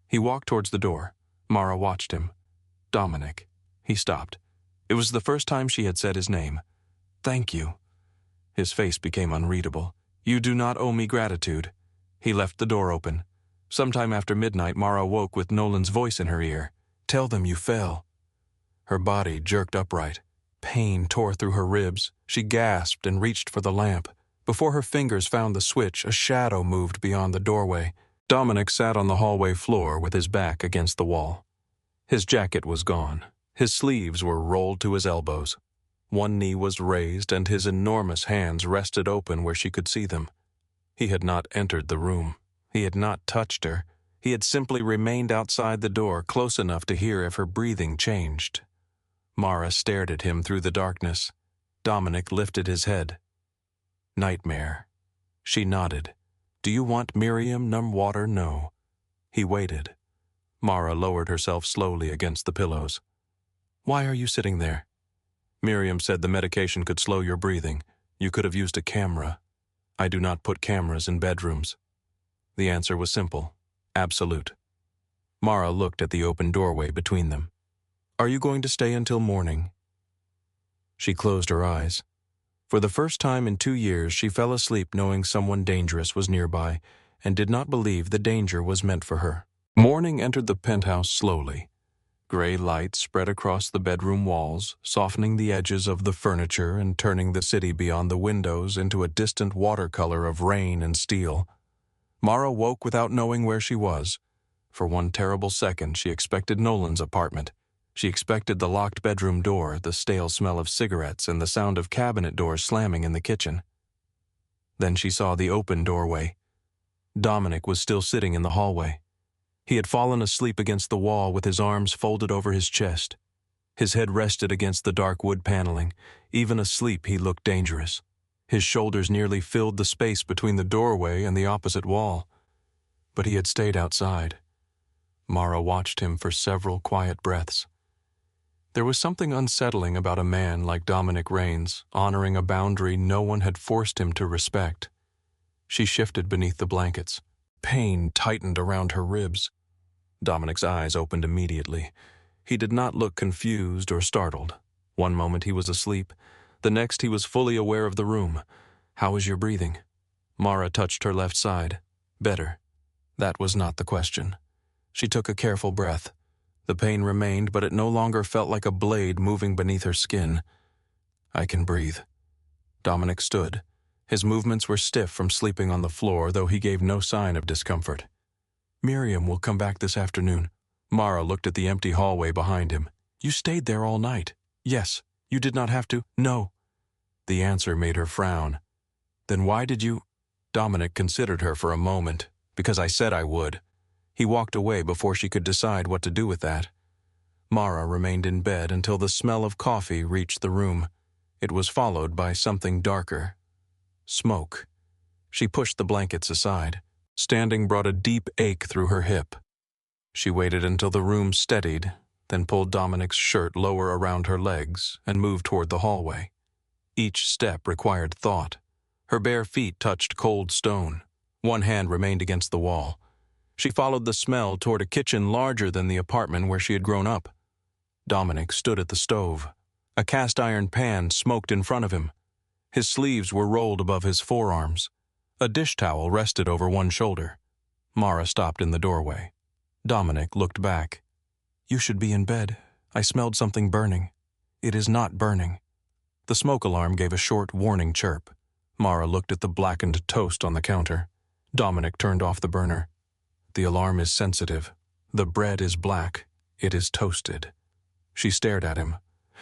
He walked towards the door. Mara watched him. "Dominic." He stopped. It was the first time she had said his name. "Thank you." His face became unreadable. "You do not owe me gratitude." He left the door open. Sometime after midnight, Mara woke with Nolan's voice in her ear. "Tell them you fell." Her body jerked upright. Pain tore through her ribs. She gasped and reached for the lamp. Before her fingers found the switch, a shadow moved beyond the doorway. Dominic sat on the hallway floor with his back against the wall. His jacket was gone. His sleeves were rolled to his elbows. One knee was raised and his enormous hands rested open where she could see them. He had not entered the room. He had not touched her. He had simply remained outside the door, close enough to hear if her breathing changed. Mara stared at him through the darkness. Dominic lifted his head. "Nightmare." She nodded. "Do you want Miriam numb water?" "No." He waited. Mara lowered herself slowly against the pillows. "Why are you sitting there?" "Miriam said the medication could slow your breathing. You could have used a camera." "I do not put cameras in bedrooms." The answer was simple. Absolute. Mara looked at the open doorway between them. "Are you going to stay until morning?" She closed her eyes. For the first time in 2 years, she fell asleep knowing someone dangerous was nearby and did not believe the danger was meant for her. Morning entered the penthouse slowly. Gray light spread across the bedroom walls, softening the edges of the furniture and turning the city beyond the windows into a distant watercolor of rain and steel. Mara woke without knowing where she was. For one terrible second, she expected Nolan's apartment. She expected the locked bedroom door, the stale smell of cigarettes, and the sound of cabinet doors slamming in the kitchen. Then she saw the open doorway. Dominic was still sitting in the hallway. He had fallen asleep against the wall with his arms folded over his chest. His head rested against the dark wood paneling. Even asleep, he looked dangerous. His shoulders nearly filled the space between the doorway and the opposite wall. But he had stayed outside. Mara watched him for several quiet breaths. There was something unsettling about a man like Dominic Raines, honoring a boundary no one had forced him to respect. She shifted beneath the blankets. Pain tightened around her ribs. Dominic's eyes opened immediately. He did not look confused or startled. One moment he was asleep. The next he was fully aware of the room. "How is your breathing?" Mara touched her left side. "Better." That was not the question. She took a careful breath. The pain remained, but it no longer felt like a blade moving beneath her skin. "I can breathe." Dominic stood. His movements were stiff from sleeping on the floor, though he gave no sign of discomfort. "Miriam will come back this afternoon." Mara looked at the empty hallway behind him. "You stayed there all night." "Yes. You did not have to." "No." The answer made her frown. "Then why did you—" Dominic considered her for a moment. "Because I said I would." He walked away before she could decide what to do with that. Mara remained in bed until the smell of coffee reached the room. It was followed by something darker. Smoke. She pushed the blankets aside. Standing brought a deep ache through her hip. She waited until the room steadied, then pulled Dominic's shirt lower around her legs and moved toward the hallway. Each step required thought. Her bare feet touched cold stone. One hand remained against the wall. She followed the smell toward a kitchen larger than the apartment where she had grown up. Dominic stood at the stove. A cast-iron pan smoked in front of him. His sleeves were rolled above his forearms. A dish towel rested over one shoulder. Mara stopped in the doorway. Dominic looked back. "You should be in bed. I smelled something burning." "It is not burning." The smoke alarm gave a short, warning chirp. Mara looked at the blackened toast on the counter. Dominic turned off the burner. "The alarm is sensitive. The bread is black. It is toasted." She stared at him.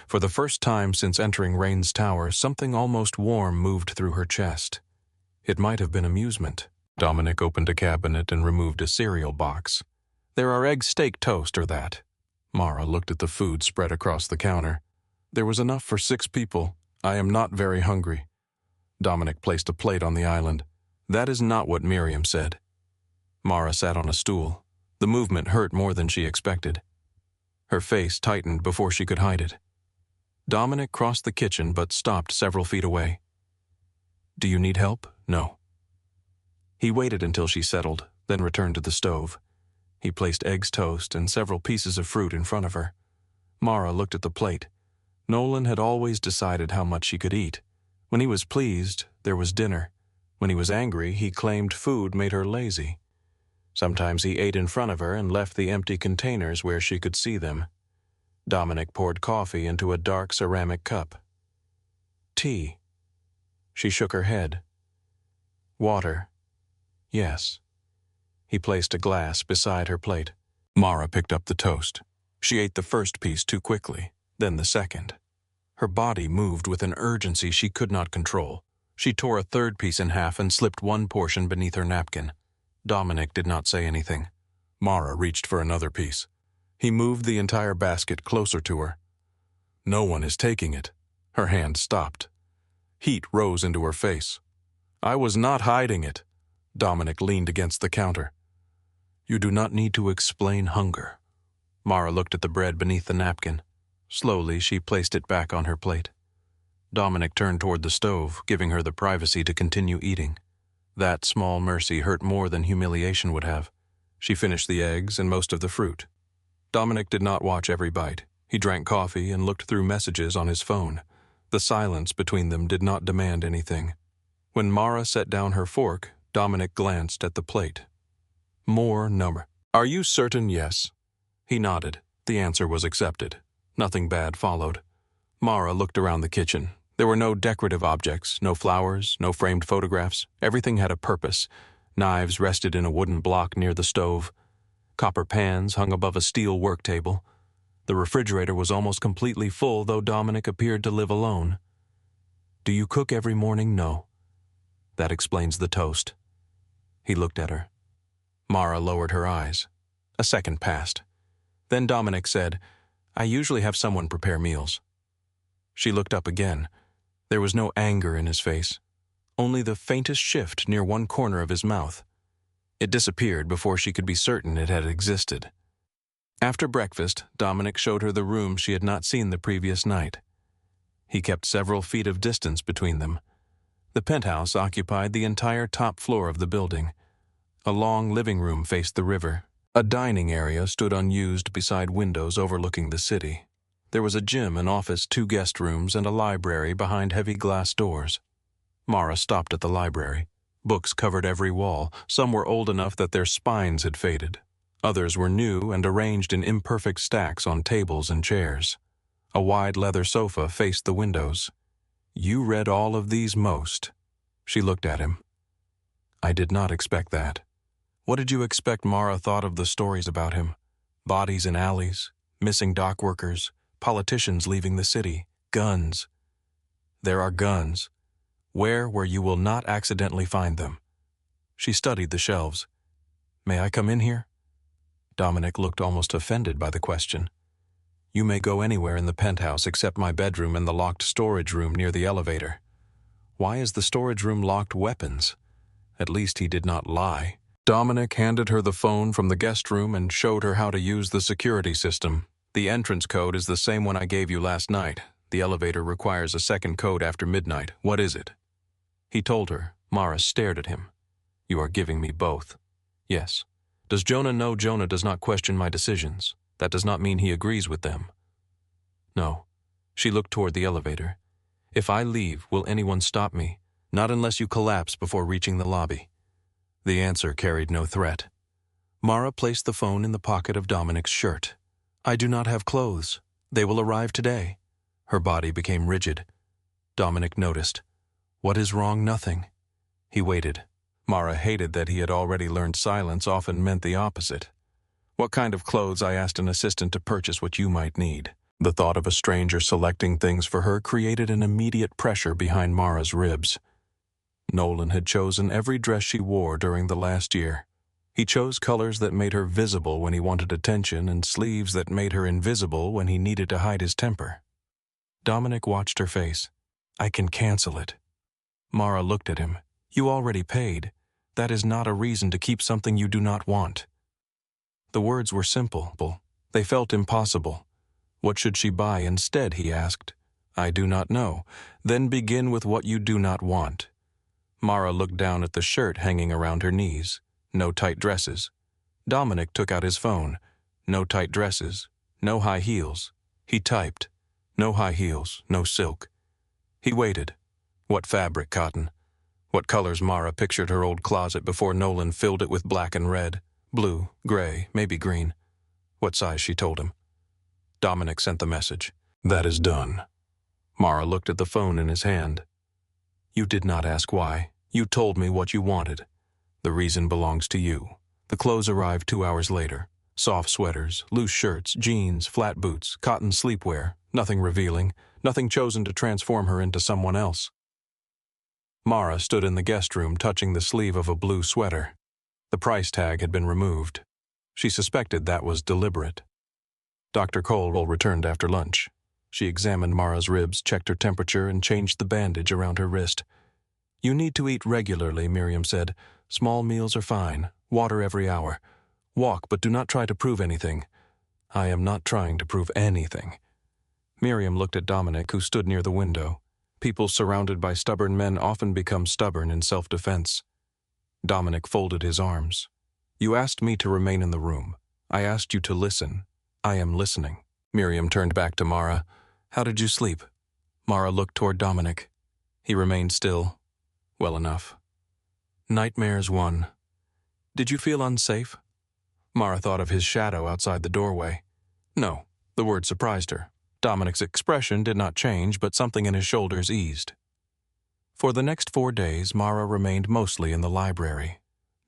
For the first time since entering Raines' tower, something almost warm moved through her chest. It might have been amusement. Dominic opened a cabinet and removed a cereal box. "There are egg steak toast or that." Mara looked at the food spread across the counter. "There was enough for 6 people. I am not very hungry." Dominic placed a plate on the island. "That is not what Miriam said." Mara sat on a stool. The movement hurt more than she expected. Her face tightened before she could hide it. Dominic crossed the kitchen but stopped several feet away. "Do you need help?" "No." He waited until she settled, then returned to the stove. He placed eggs toast and several pieces of fruit in front of her. Mara looked at the plate. Nolan had always decided how much she could eat. When he was pleased, there was dinner. When he was angry, he claimed food made her lazy. Sometimes he ate in front of her and left the empty containers where she could see them. Dominic poured coffee into a dark ceramic cup. "Tea." She shook her head. "Water." "Yes." He placed a glass beside her plate. Mara picked up the toast. She ate the first piece too quickly, then the second. Her body moved with an urgency she could not control. She tore a third piece in half and slipped one portion beneath her napkin. Dominic did not say anything. Mara reached for another piece. He moved the entire basket closer to her. "No one is taking it." Her hand stopped. Heat rose into her face. "I was not hiding it." Dominic leaned against the counter. "You do not need to explain hunger." Mara looked at the bread beneath the napkin. Slowly, she placed it back on her plate. Dominic turned toward the stove, giving her the privacy to continue eating. That small mercy hurt more than humiliation would have. She finished the eggs and most of the fruit. Dominic did not watch every bite. He drank coffee and looked through messages on his phone. The silence between them did not demand anything. When Mara set down her fork, Dominic glanced at the plate. "More number." "Are you certain?" "Yes." He nodded. The answer was accepted. Nothing bad followed. Mara looked around the kitchen. There were no decorative objects, no flowers, no framed photographs. Everything had a purpose. Knives rested in a wooden block near the stove. Copper pans hung above a steel work table. The refrigerator was almost completely full, though Dominic appeared to live alone. "Do you cook every morning?" "No." "That explains the toast." He looked at her. Mara lowered her eyes. A second passed. Then Dominic said, "I usually have someone prepare meals." She looked up again. There was no anger in his face, only the faintest shift near one corner of his mouth. It disappeared before she could be certain it had existed. After breakfast, Dominic showed her the room she had not seen the previous night. He kept several feet of distance between them. The penthouse occupied the entire top floor of the building. A long living room faced the river. A dining area stood unused beside windows overlooking the city. There was a gym, an office, 2 guest rooms, and a library behind heavy glass doors. Mara stopped at the library. Books covered every wall. Some were old enough that their spines had faded. Others were new and arranged in imperfect stacks on tables and chairs. A wide leather sofa faced the windows. "You read all of these most." She looked at him. "I did not expect that." What did you expect Mara thought of the stories about him? Bodies in alleys, missing dock workers, politicians leaving the city, guns. There are guns. Where you will not accidentally find them. She studied the shelves. "May I come in here?" Dominic looked almost offended by the question. "You may go anywhere in the penthouse except my bedroom and the locked storage room near the elevator." Why is the storage room locked? Weapons? At least he did not lie. Dominic handed her the phone from the guest room and showed her how to use the security system. "The entrance code is the same one I gave you last night. The elevator requires a second code after midnight. What is it?" He told her. Mara stared at him. "You are giving me both." "Yes." "Does Jonah know Jonah does not question my decisions? That does not mean he agrees with them." "No." She looked toward the elevator. "If I leave, will anyone stop me? Not unless you collapse before reaching the lobby." The answer carried no threat. Mara placed the phone in the pocket of Dominic's shirt. "I do not have clothes. They will arrive today." Her body became rigid. Dominic noticed. "What is wrong?" "Nothing." He waited. Mara hated that he had already learned silence often meant the opposite. "What kind of clothes?" "I asked an assistant to purchase what you might need." The thought of a stranger selecting things for her created an immediate pressure behind Mara's ribs. Nolan had chosen every dress she wore during the last year. He chose colors that made her visible when he wanted attention and sleeves that made her invisible when he needed to hide his temper. Dominic watched her face. "I can cancel it." Mara looked at him. "You already paid. That is not a reason to keep something you do not want." The words were simple. They felt impossible. What should she buy instead, he asked. "I do not know. Then begin with what you do not want." Mara looked down at the shirt hanging around her knees. No tight dresses. Dominic took out his phone. No tight dresses. No high heels. He typed. No high heels. No silk. He waited. What fabric? Cotton. What colors? Mara pictured her old closet before Nolan filled it with black and red. Blue, gray, maybe green. What size? She told him. Dominic sent the message. "That is done." Mara looked at the phone in his hand. "You did not ask why. You told me what you wanted. The reason belongs to you." The clothes arrived 2 hours later. Soft sweaters, loose shirts, jeans, flat boots, cotton sleepwear, nothing revealing, nothing chosen to transform her into someone else. Mara stood in the guest room touching the sleeve of a blue sweater. The price tag had been removed. She suspected that was deliberate. Dr. Cole returned after lunch. She examined Mara's ribs, checked her temperature, and changed the bandage around her wrist. "You need to eat regularly," Miriam said. "Small meals are fine. Water every hour. Walk, but do not try to prove anything." "I am not trying to prove anything." Miriam looked at Dominic, who stood near the window. People surrounded by stubborn men often become stubborn in self-defense. Dominic folded his arms. "You asked me to remain in the room. I asked you to listen. I am listening." Miriam turned back to Mara. "How did you sleep?" Mara looked toward Dominic. He remained still. "Well enough." "Nightmares 1. Did you feel unsafe?" Mara thought of his shadow outside the doorway. No, the word surprised her. Dominic's expression did not change, but something in his shoulders eased. For the next 4 days, Mara remained mostly in the library.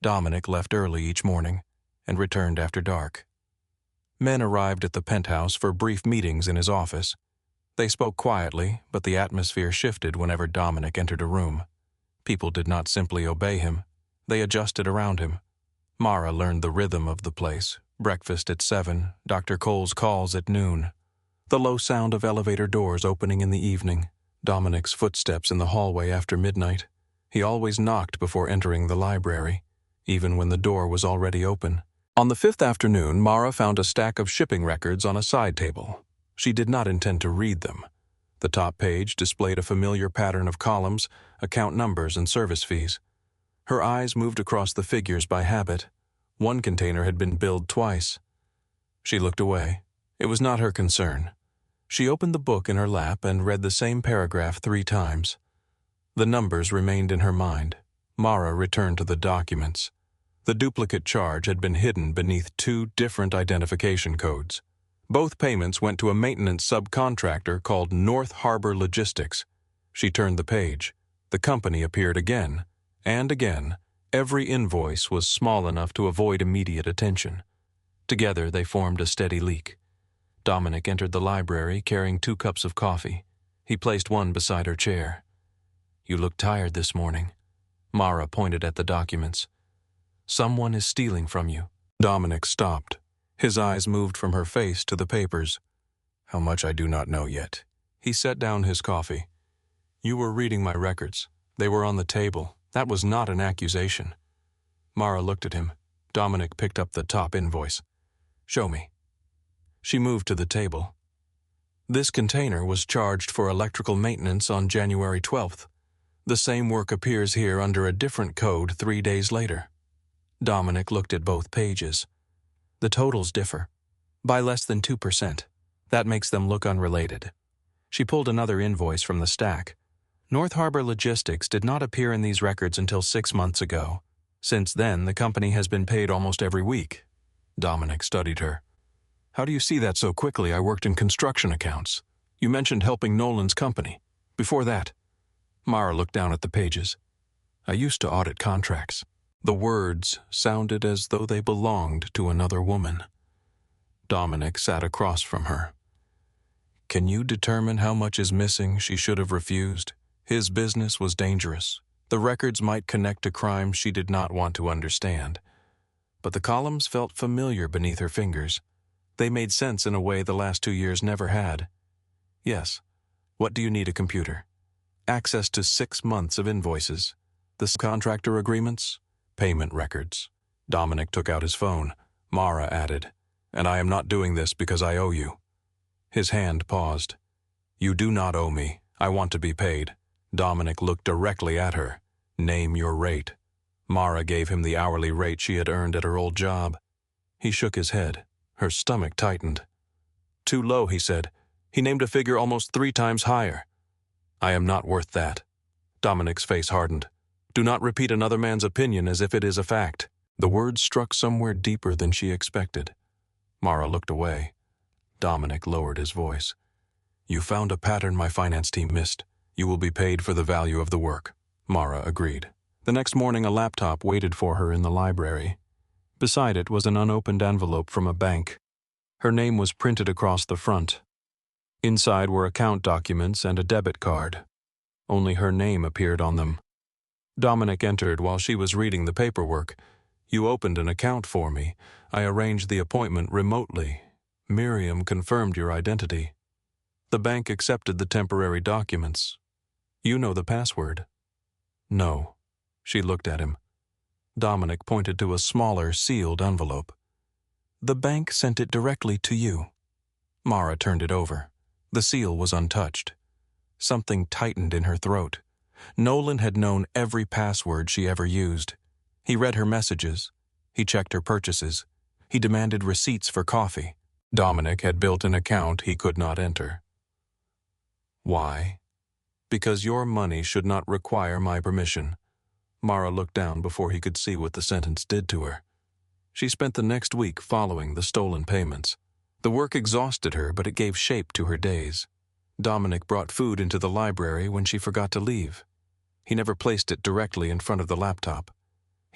Dominic left early each morning. and returned after dark. Men arrived at the penthouse for brief meetings in his office. They spoke quietly, but the atmosphere shifted whenever Dominic entered a room. People did not simply obey him. They adjusted around him. Mara learned the rhythm of the place. Breakfast at 7, Dr. Cole's calls at noon. The low sound of elevator doors opening in the evening. Dominic's footsteps in the hallway after midnight. He always knocked before entering the library, even when the door was already open. On the 5th afternoon, Mara found a stack of shipping records on a side table. She did not intend to read them. The top page displayed a familiar pattern of columns, account numbers, and service fees. Her eyes moved across the figures by habit. One container had been billed twice. She looked away. It was not her concern. She opened the book in her lap and read the same paragraph 3 times. The numbers remained in her mind. Mara returned to the documents. The duplicate charge had been hidden beneath 2 different identification codes. Both payments went to a maintenance subcontractor called North Harbor Logistics. She turned the page. The company appeared again, and again. Every invoice was small enough to avoid immediate attention. Together they formed a steady leak. Dominic entered the library carrying 2 cups of coffee. He placed one beside her chair. "You look tired this morning." Mara pointed at the documents. "Someone is stealing from you." Dominic stopped. His eyes moved from her face to the papers. "How much I do not know yet." He set down his coffee. "You were reading my records. They were on the table. That was not an accusation." Mara looked at him. Dominic picked up the top invoice. "Show me." She moved to the table. "This container was charged for electrical maintenance on January 12th. The same work appears here under a different code 3 days later." Dominic looked at both pages. "The totals differ by less than 2%. That makes them look unrelated." She pulled another invoice from the stack. "North Harbor Logistics did not appear in these records until 6 months ago. Since then, the company has been paid almost every week." Dominic studied her. "How do you see that so quickly? I worked in construction accounts. You mentioned helping Nolan's company. Before that." Mara looked down at the pages. "I used to audit contracts." The words sounded as though they belonged to another woman. Dominic sat across from her. "Can you determine how much is missing she should have refused? His business was dangerous. The records might connect to crimes she did not want to understand. But the columns felt familiar beneath her fingers. They made sense in a way the last 2 years never had. Yes. What do you need a computer? Access to 6 months of invoices. The contractor agreements? Payment records." Dominic took out his phone. Mara added, "And I am not doing this because I owe you." His hand paused. "You do not owe me. I want to be paid." Dominic looked directly at her. "Name your rate." Mara gave him the hourly rate she had earned at her old job. He shook his head. Her stomach tightened. "Too low," he said. He named a figure almost 3 times higher. "I am not worth that." Dominic's face hardened. "Do not repeat another man's opinion as if it is a fact." The words struck somewhere deeper than she expected. Mara looked away. Dominic lowered his voice. "You found a pattern my finance team missed. You will be paid for the value of the work." Mara agreed. The next morning a laptop waited for her in the library. Beside it was an unopened envelope from a bank. Her name was printed across the front. Inside were account documents and a debit card. Only her name appeared on them. Dominic entered while she was reading the paperwork. "You opened an account for me. I arranged the appointment remotely. Miriam confirmed your identity. The bank accepted the temporary documents. You know the password." "No." She looked at him. Dominic pointed to a smaller, sealed envelope. "The bank sent it directly to you." Mara turned it over. The seal was untouched. Something tightened in her throat. Nolan had known every password she ever used. He read her messages. He checked her purchases. He demanded receipts for coffee. Dominic had built an account he could not enter. "Why?" "Because your money should not require my permission." Mara looked down before he could see what the sentence did to her. She spent the next week following the stolen payments. The work exhausted her, but it gave shape to her days. Dominic brought food into the library when she forgot to leave. He never placed it directly in front of the laptop.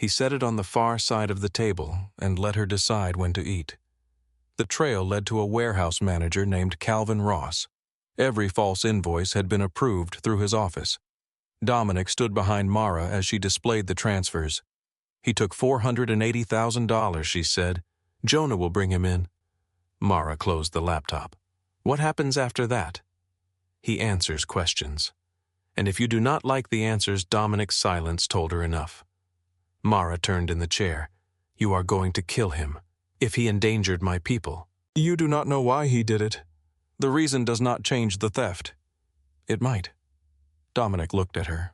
He set it on the far side of the table and let her decide when to eat. The trail led to a warehouse manager named Calvin Ross. Every false invoice had been approved through his office. Dominic stood behind Mara as she displayed the transfers. "He took $480,000, she said. Jonah will bring him in." Mara closed the laptop. "What happens after that?" "He answers questions." And if you do not like the answers, Dominic's silence told her enough. Mara turned in the chair. "You are going to kill him, if he endangered my people." "You do not know why he did it. The reason does not change the theft." "It might." Dominic looked at her.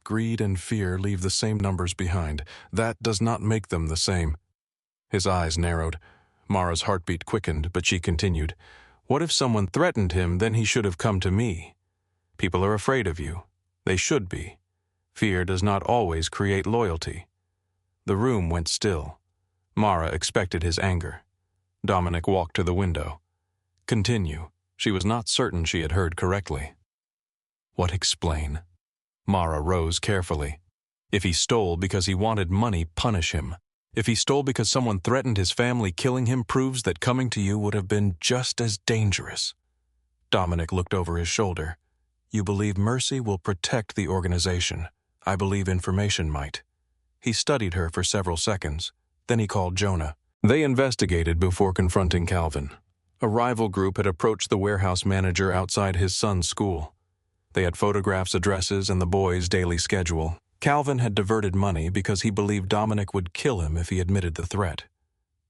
"Greed and fear leave the same numbers behind. That does not make them the same." His eyes narrowed. Mara's heartbeat quickened, but she continued. "What if someone threatened him, then he should have come to me. People are afraid of you. They should be. Fear does not always create loyalty." The room went still. Mara expected his anger. Dominic walked to the window. "Continue." She was not certain she had heard correctly. "What explain?" Mara rose carefully. "If he stole because he wanted money, punish him. If he stole because someone threatened his family, killing him proves that coming to you would have been just as dangerous." Dominic looked over his shoulder. "You believe mercy will protect the organization. I believe information might." He studied her for several seconds. Then he called Jonah. They investigated before confronting Calvin. A rival group had approached the warehouse manager outside his son's school. They had photographs, addresses, and the boy's daily schedule. Calvin had diverted money because he believed Dominic would kill him if he admitted the threat.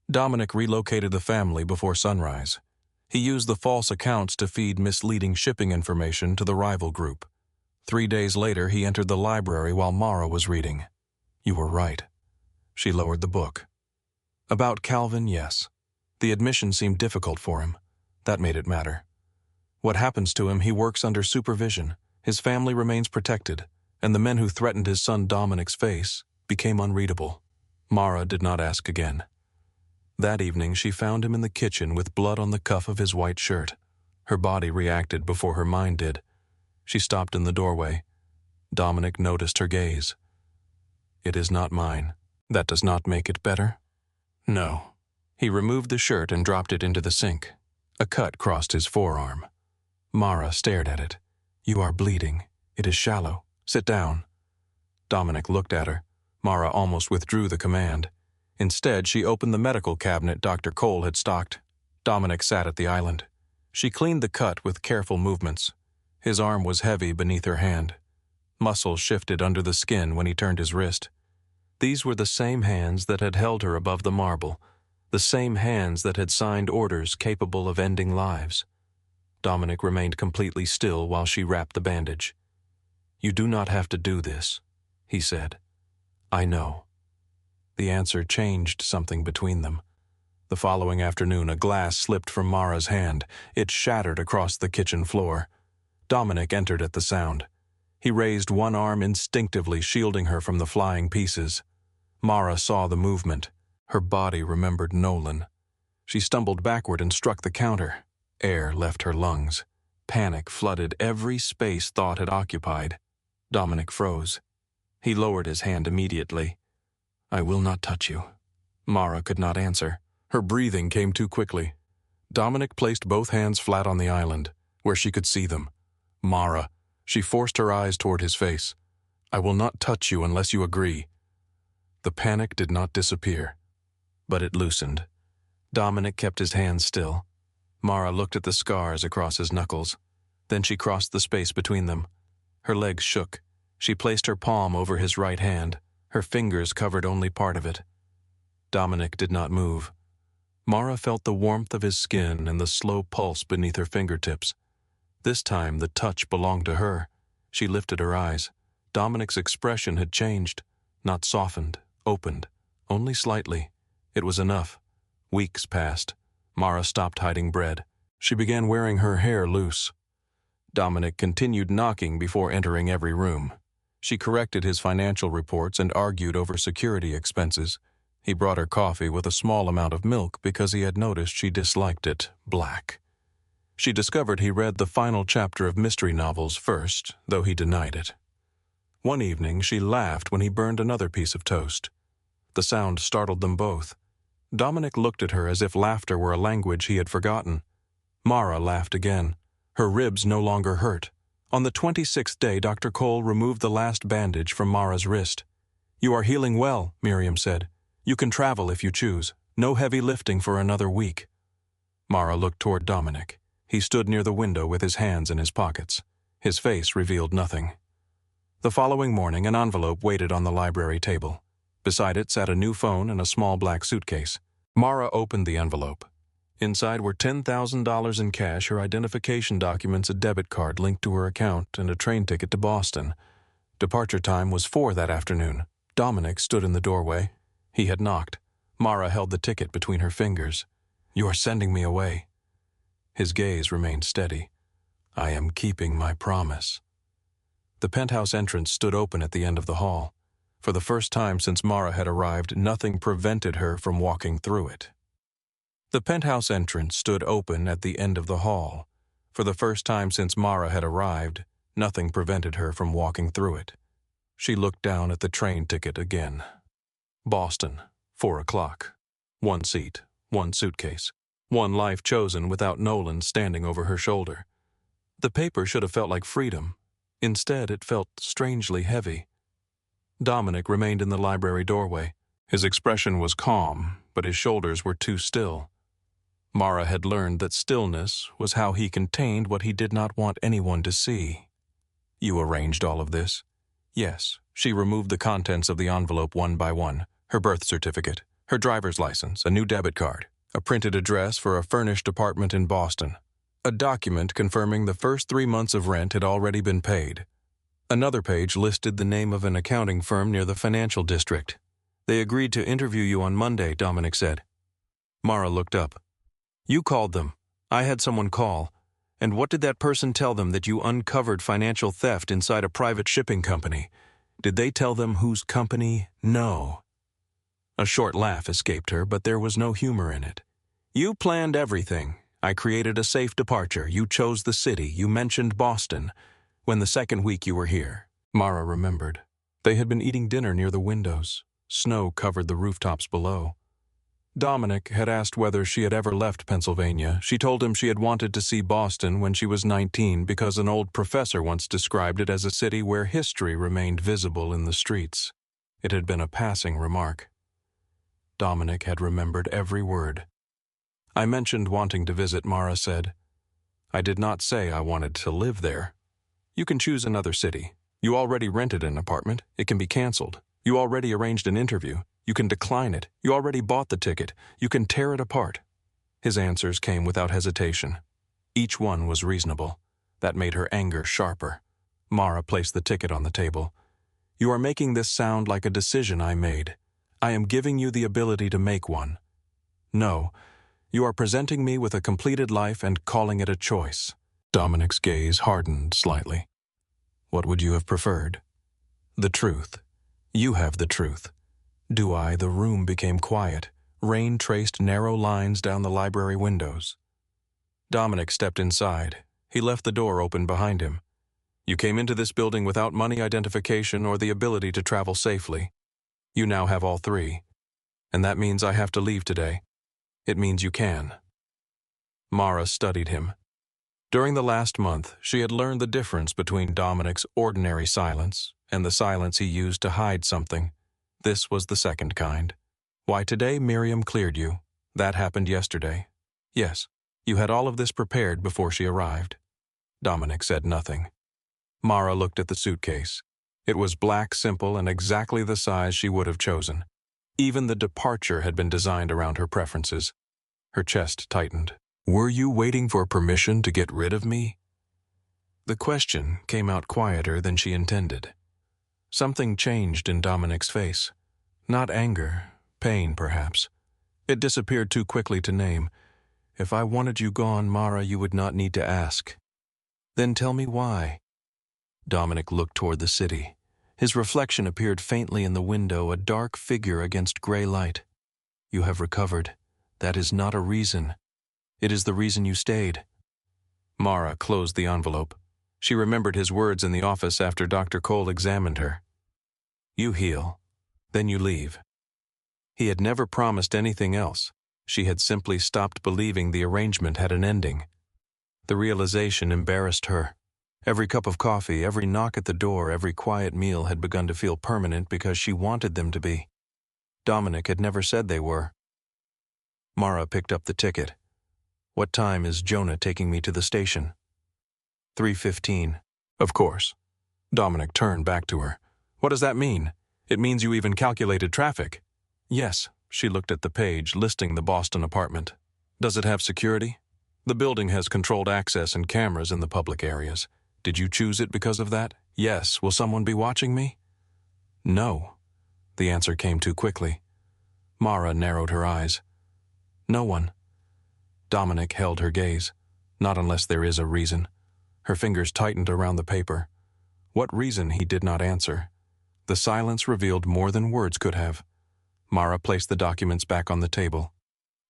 Dominic relocated the family before sunrise. He used the false accounts to feed misleading shipping information to the rival group. 3 days later, he entered the library while Mara was reading. "You were right." She lowered the book. About Calvin, yes. The admission seemed difficult for him. That made it matter. What happens to him, he works under supervision. His family remains protected, and the men who threatened his son Dominic's face became unreadable. Mara did not ask again. That evening, she found him in the kitchen with blood on the cuff of his white shirt. Her body reacted before her mind did. She stopped in the doorway. Dominic noticed her gaze. "It is not mine. That does not make it better?" "No." He removed the shirt and dropped it into the sink. A cut crossed his forearm. Mara stared at it. "You are bleeding. It is shallow. Sit down." Dominic looked at her. Mara almost withdrew the command. Instead, she opened the medical cabinet Dr. Cole had stocked. Dominic sat at the island. She cleaned the cut with careful movements. His arm was heavy beneath her hand. Muscles shifted under the skin when he turned his wrist. These were the same hands that had held her above the marble, the same hands that had signed orders capable of ending lives. Dominic remained completely still while she wrapped the bandage. "You do not have to do this," he said. "I know." The answer changed something between them. The following afternoon, a glass slipped from Mara's hand. It shattered across the kitchen floor. Dominic entered at the sound. He raised one arm instinctively, shielding her from the flying pieces. Mara saw the movement. Her body remembered Nolan. She stumbled backward and struck the counter. Air left her lungs. Panic flooded every space thought had occupied. Dominic froze. He lowered his hand immediately. "I will not touch you." Mara could not answer. Her breathing came too quickly. Dominic placed both hands flat on the island, where she could see them. "Mara." She forced her eyes toward his face. "I will not touch you unless you agree." The panic did not disappear, but it loosened. Dominic kept his hands still. Mara looked at the scars across his knuckles. Then she crossed the space between them. Her legs shook. She placed her palm over his right hand. Her fingers covered only part of it. Dominic did not move. Mara felt the warmth of his skin and the slow pulse beneath her fingertips. This time the touch belonged to her. She lifted her eyes. Dominic's expression had changed, not softened, opened, only slightly. It was enough. Weeks passed. Mara stopped hiding bread. She began wearing her hair loose. Dominic continued knocking before entering every room. She corrected his financial reports and argued over security expenses. He brought her coffee with a small amount of milk because he had noticed she disliked it black. She discovered he read the final chapter of mystery novels first, though he denied it. One evening, she laughed when he burned another piece of toast. The sound startled them both. Dominic looked at her as if laughter were a language he had forgotten. Mara laughed again. Her ribs no longer hurt. On the 26th day, Dr. Cole removed the last bandage from Mara's wrist. "You are healing well," Miriam said. "You can travel if you choose. No heavy lifting for another week." Mara looked toward Dominic. He stood near the window with his hands in his pockets. His face revealed nothing. The following morning, an envelope waited on the library table. Beside it sat a new phone and a small black suitcase. Mara opened the envelope. Inside were $10,000 in cash, her identification documents, a debit card linked to her account, and a train ticket to Boston. Departure time was 4 that afternoon. Dominic stood in the doorway. He had knocked. Mara held the ticket between her fingers. "You are sending me away." His gaze remained steady. "I am keeping my promise." The penthouse entrance stood open at the end of the hall. For the first time since Mara had arrived, nothing prevented her from walking through it. The penthouse entrance stood open at the end of the hall. For the first time since Mara had arrived, nothing prevented her from walking through it. She looked down at the train ticket again. Boston, 4 o'clock. 1 seat, 1 suitcase. 1 life chosen without Nolan standing over her shoulder. The paper should have felt like freedom. Instead, it felt strangely heavy. Dominic remained in the library doorway. His expression was calm, but his shoulders were too still. Mara had learned that stillness was how he contained what he did not want anyone to see. "You arranged all of this?" Yes. She removed the contents of the envelope one by one. Her birth certificate, her driver's license, a new debit card, a printed address for a furnished apartment in Boston, a document confirming the first 3 months of rent had already been paid. Another page listed the name of an accounting firm near the financial district. "They agreed to interview you on Monday," Dominic said. Mara looked up. "You called them. I had someone call. And what did that person tell them that you uncovered financial theft inside a private shipping company? Did they tell them whose company? No." A short laugh escaped her, but there was no humor in it. "You planned everything. I created a safe departure. You chose the city. You mentioned Boston. When the second week you were here." Mara remembered. They had been eating dinner near the windows. Snow covered the rooftops below. Dominic had asked whether she had ever left Pennsylvania. She told him she had wanted to see Boston when she was 19 because an old professor once described it as a city where history remained visible in the streets. It had been a passing remark. Dominic had remembered every word. "I mentioned wanting to visit," Mara said. "I did not say I wanted to live there. You can choose another city. You already rented an apartment. It can be canceled. You already arranged an interview. You can decline it. You already bought the ticket. You can tear it apart." His answers came without hesitation. Each one was reasonable. That made her anger sharper. Mara placed the ticket on the table. "You are making this sound like a decision I made. I am giving you the ability to make one. No, you are presenting me with a completed life and calling it a choice." Dominic's gaze hardened slightly. "What would you have preferred?" "The truth. You have the truth." "Do I?" The room became quiet. Rain traced narrow lines down the library windows. Dominic stepped inside. He left the door open behind him. "You came into this building without money, identification, or the ability to travel safely. You now have all 3. And that means I have to leave today. It means you can." Mara studied him. During the last month, she had learned the difference between Dominic's ordinary silence and the silence he used to hide something. This was the second kind. "Why, today Miriam cleared you. That happened yesterday. Yes, you had all of this prepared before she arrived." Dominic said nothing. Mara looked at the suitcase. It was black, simple, and exactly the size she would have chosen. Even the departure had been designed around her preferences. Her chest tightened. "Were you waiting for permission to get rid of me?" The question came out quieter than she intended. Something changed in Dominic's face. Not anger, pain perhaps. It disappeared too quickly to name. "If I wanted you gone, Mara, you would not need to ask." "Then tell me why." Dominic looked toward the city. His reflection appeared faintly in the window, a dark figure against gray light. "You have recovered. That is not a reason. It is the reason you stayed." Mara closed the envelope. She remembered his words in the office after Dr. Cole examined her. "You heal. Then you leave." He had never promised anything else. She had simply stopped believing the arrangement had an ending. The realization embarrassed her. Every cup of coffee, every knock at the door, every quiet meal had begun to feel permanent because she wanted them to be. Dominic had never said they were. Mara picked up the ticket. "What time is Jonah taking me to the station?" 3:15. Of course. Dominic turned back to her. "What does that mean? It means you even calculated traffic." "Yes." She looked at the page listing the Boston apartment. "Does it have security?" "The building has controlled access and cameras in the public areas. Did you choose it because of that?" "Yes." "Will someone be watching me?" "No." The answer came too quickly. Mara narrowed her eyes. "No one." Dominic held her gaze. "Not unless there is a reason." Her fingers tightened around the paper. What reason, he did not answer. The silence revealed more than words could have. Mara placed the documents back on the table.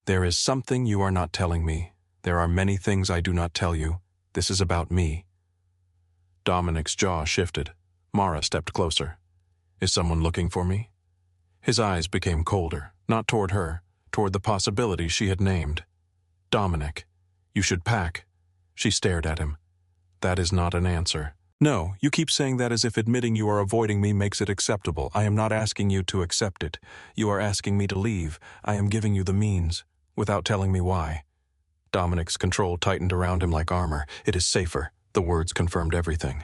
"There is something you are not telling me. There are many things I do not tell you. This is about me." Dominic's jaw shifted. Mara stepped closer. "Is someone looking for me?" His eyes became colder, not toward her, toward the possibility she had named. "Dominic, you should pack." She stared at him. "That is not an answer." "No, you keep saying that as if admitting you are avoiding me makes it acceptable. I am not asking you to accept it. You are asking me to leave. I am giving you the means, without telling me why." Dominic's control tightened around him like armor. "It is safer." The words confirmed everything.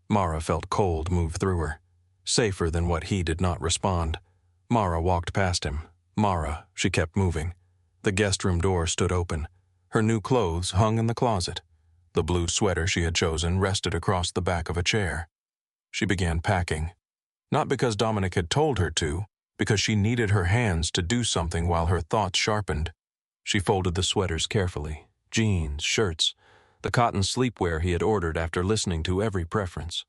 Mara felt cold move through her. Safer than what he did not respond. Mara walked past him. Mara, she kept moving. The guest room door stood open. Her new clothes hung in the closet. The blue sweater she had chosen rested across the back of a chair. She began packing. Not because Dominic had told her to, because she needed her hands to do something while her thoughts sharpened. She folded the sweaters carefully. Jeans, shirts, the cotton sleepwear he had ordered after listening to every preference.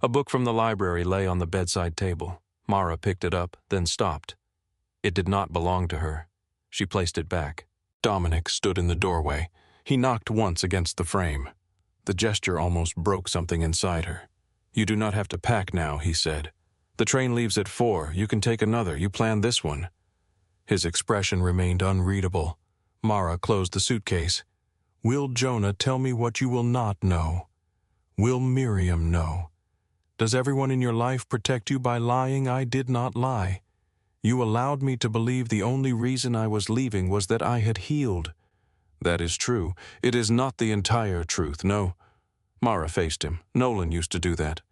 A book from the library lay on the bedside table. Mara picked it up, then stopped. It did not belong to her. She placed it back. Dominic stood in the doorway. He knocked once against the frame. The gesture almost broke something inside her. "You do not have to pack now," he said. "The train leaves at 4. You can take another. You planned this one." His expression remained unreadable. Mara closed the suitcase. "Will Jonah tell me what you will not know? Will Miriam know? Does everyone in your life protect you by lying? I did not lie. You allowed me to believe the only reason I was leaving was that I had healed. That is true. It is not the entire truth, no." Mara faced him. "Nolan used to do that."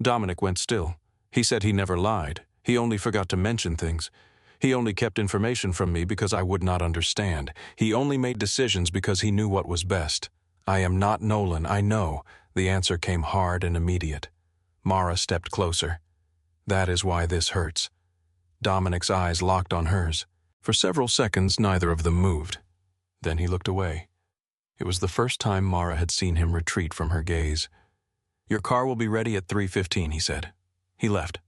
Dominic went still. "He said he never lied. He only forgot to mention things. He only kept information from me because I would not understand. He only made decisions because he knew what was best. I am not Nolan, I know." The answer came hard and immediate. Mara stepped closer. "That is why this hurts." Dominic's eyes locked on hers. For several seconds, neither of them moved. Then he looked away. It was the first time Mara had seen him retreat from her gaze. "Your car will be ready at 3:15, he said. He left.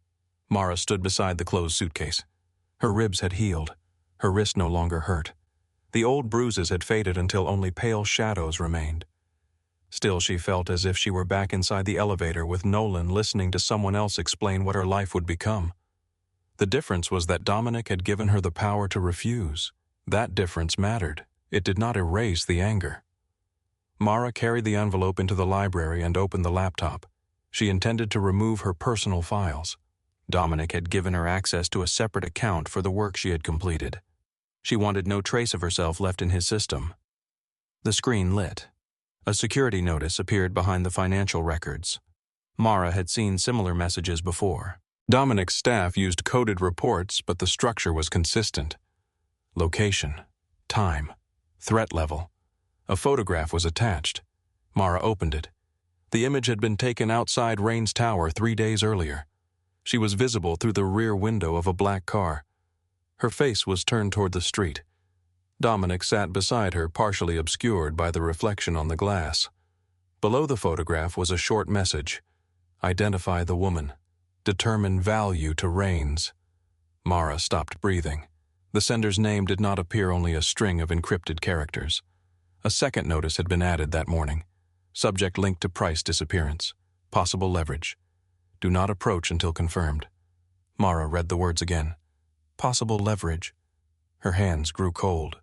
Mara stood beside the closed suitcase. Her ribs had healed. Her wrist no longer hurt. The old bruises had faded until only pale shadows remained. Still, she felt as if she were back inside the elevator with Nolan listening to someone else explain what her life would become. The difference was that Dominic had given her the power to refuse. That difference mattered. It did not erase the anger. Mara carried the envelope into the library and opened the laptop. She intended to remove her personal files. Dominic had given her access to a separate account for the work she had completed. She wanted no trace of herself left in his system. The screen lit. A security notice appeared behind the financial records. Mara had seen similar messages before. Dominic's staff used coded reports, but the structure was consistent. Location, time, threat level. A photograph was attached. Mara opened it. The image had been taken outside Raines Tower 3 days earlier. She was visible through the rear window of a black car. Her face was turned toward the street. Dominic sat beside her, partially obscured by the reflection on the glass. Below the photograph was a short message. "Identify the woman. Determine value to Raines." Mara stopped breathing. The sender's name did not appear, only a string of encrypted characters. A second notice had been added that morning. Subject linked to Price disappearance. Possible leverage. Do not approach until confirmed. Mara read the words again. Possible leverage. Her hands grew cold.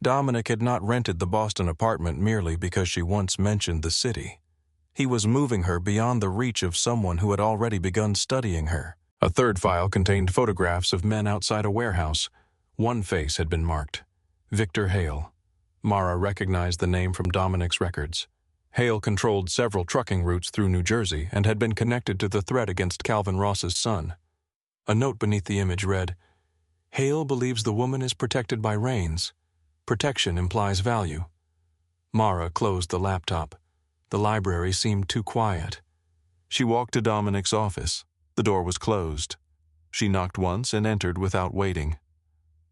Dominic had not rented the Boston apartment merely because she once mentioned the city. He was moving her beyond the reach of someone who had already begun studying her. A third file contained photographs of men outside a warehouse. One face had been marked. Victor Hale. Mara recognized the name from Dominic's records. Hale controlled several trucking routes through New Jersey and had been connected to the threat against Calvin Ross's son. A note beneath the image read, "Hale believes the woman is protected by Raines. Protection implies value." Mara closed the laptop. The library seemed too quiet. She walked to Dominic's office. The door was closed. She knocked once and entered without waiting.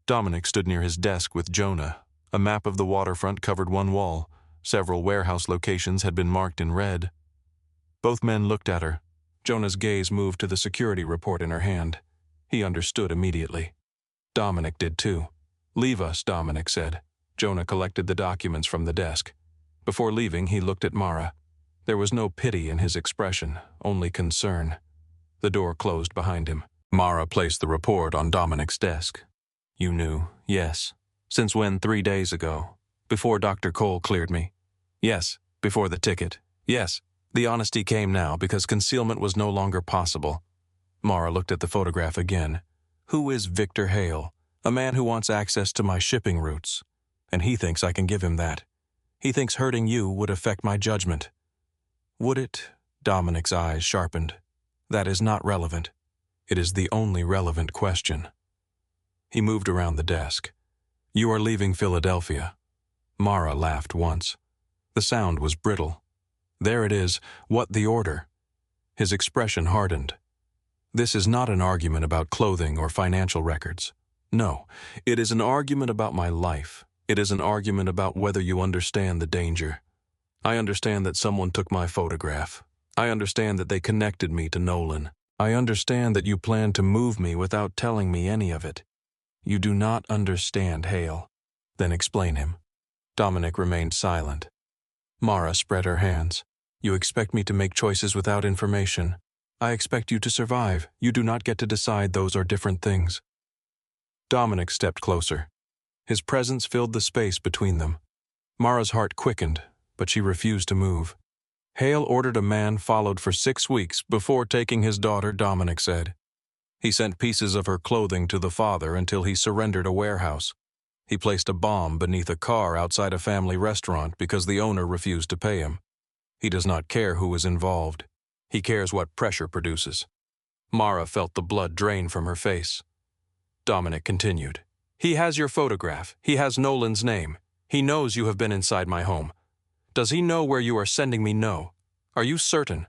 Dominic stood near his desk with Jonah. A map of the waterfront covered one wall. Several warehouse locations had been marked in red. Both men looked at her. Jonah's gaze moved to the security report in her hand. He understood immediately. Dominic did too. "Leave us," Dominic said. Jonah collected the documents from the desk. Before leaving, he looked at Mara. There was no pity in his expression, only concern. The door closed behind him. Mara placed the report on Dominic's desk. "You knew, yes. Since when? 3 days ago. Before Dr. Cole cleared me. Yes, before the ticket. Yes, the honesty came now because concealment was no longer possible." Mara looked at the photograph again. "Who is Victor Hale? A man who wants access to my shipping routes. And he thinks I can give him that. He thinks hurting you would affect my judgment." "Would it?" Dominic's eyes sharpened. "That is not relevant. It is the only relevant question." He moved around the desk. "You are leaving Philadelphia." Mara laughed once. The sound was brittle. "There it is. What the order?" His expression hardened. "This is not an argument about clothing or financial records. No, it is an argument about my life. It is an argument about whether you understand the danger. I understand that someone took my photograph. I understand that they connected me to Nolan. I understand that you plan to move me without telling me any of it. You do not understand Hale." "Then explain him." Dominic remained silent. Mara spread her hands. "You expect me to make choices without information. I expect you to survive. You do not get to decide. Those are different things." Dominic stepped closer. His presence filled the space between them. Mara's heart quickened, but she refused to move. "Hale ordered a man followed for 6 weeks before taking his daughter," Dominic said. "He sent pieces of her clothing to the father until he surrendered a warehouse. He placed a bomb beneath a car outside a family restaurant because the owner refused to pay him. He does not care who is involved. He cares what pressure produces." Mara felt the blood drain from her face. Dominic continued. "He has your photograph. He has Nolan's name. He knows you have been inside my home. Does he know where you are sending me? No. Are you certain?"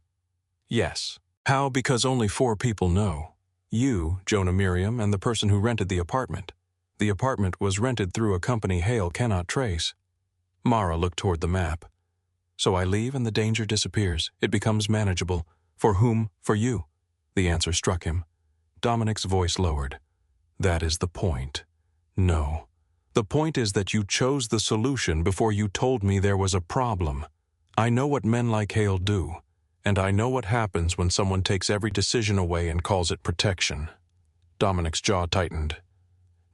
"Yes." "How? Because only 4 people know. You, Jonah Miriam, and the person who rented the apartment. The apartment was rented through a company Hale cannot trace." Mara looked toward the map. "So I leave and the danger disappears. It becomes manageable. For whom? For you." The answer struck him. Dominic's voice lowered. "That is the point. No. The point is that you chose the solution before you told me there was a problem. I know what men like Hale do, and I know what happens when someone takes every decision away and calls it protection." Dominic's jaw tightened.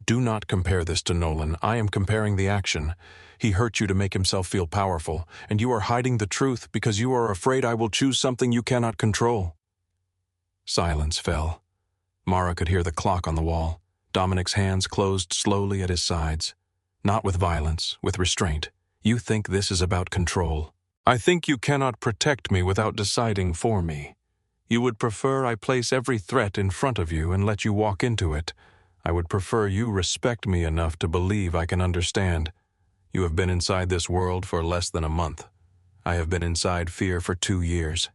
"Do not compare this to Nolan. I am comparing the action. He hurt you to make himself feel powerful, and you are hiding the truth because you are afraid I will choose something you cannot control." Silence fell. Mara could hear the clock on the wall. Dominic's hands closed slowly at his sides. Not with violence, with restraint. "You think this is about control. I think you cannot protect me without deciding for me. You would prefer I place every threat in front of you and let you walk into it. I would prefer you respect me enough to believe I can understand. You have been inside this world for less than a month. I have been inside fear for 2 years.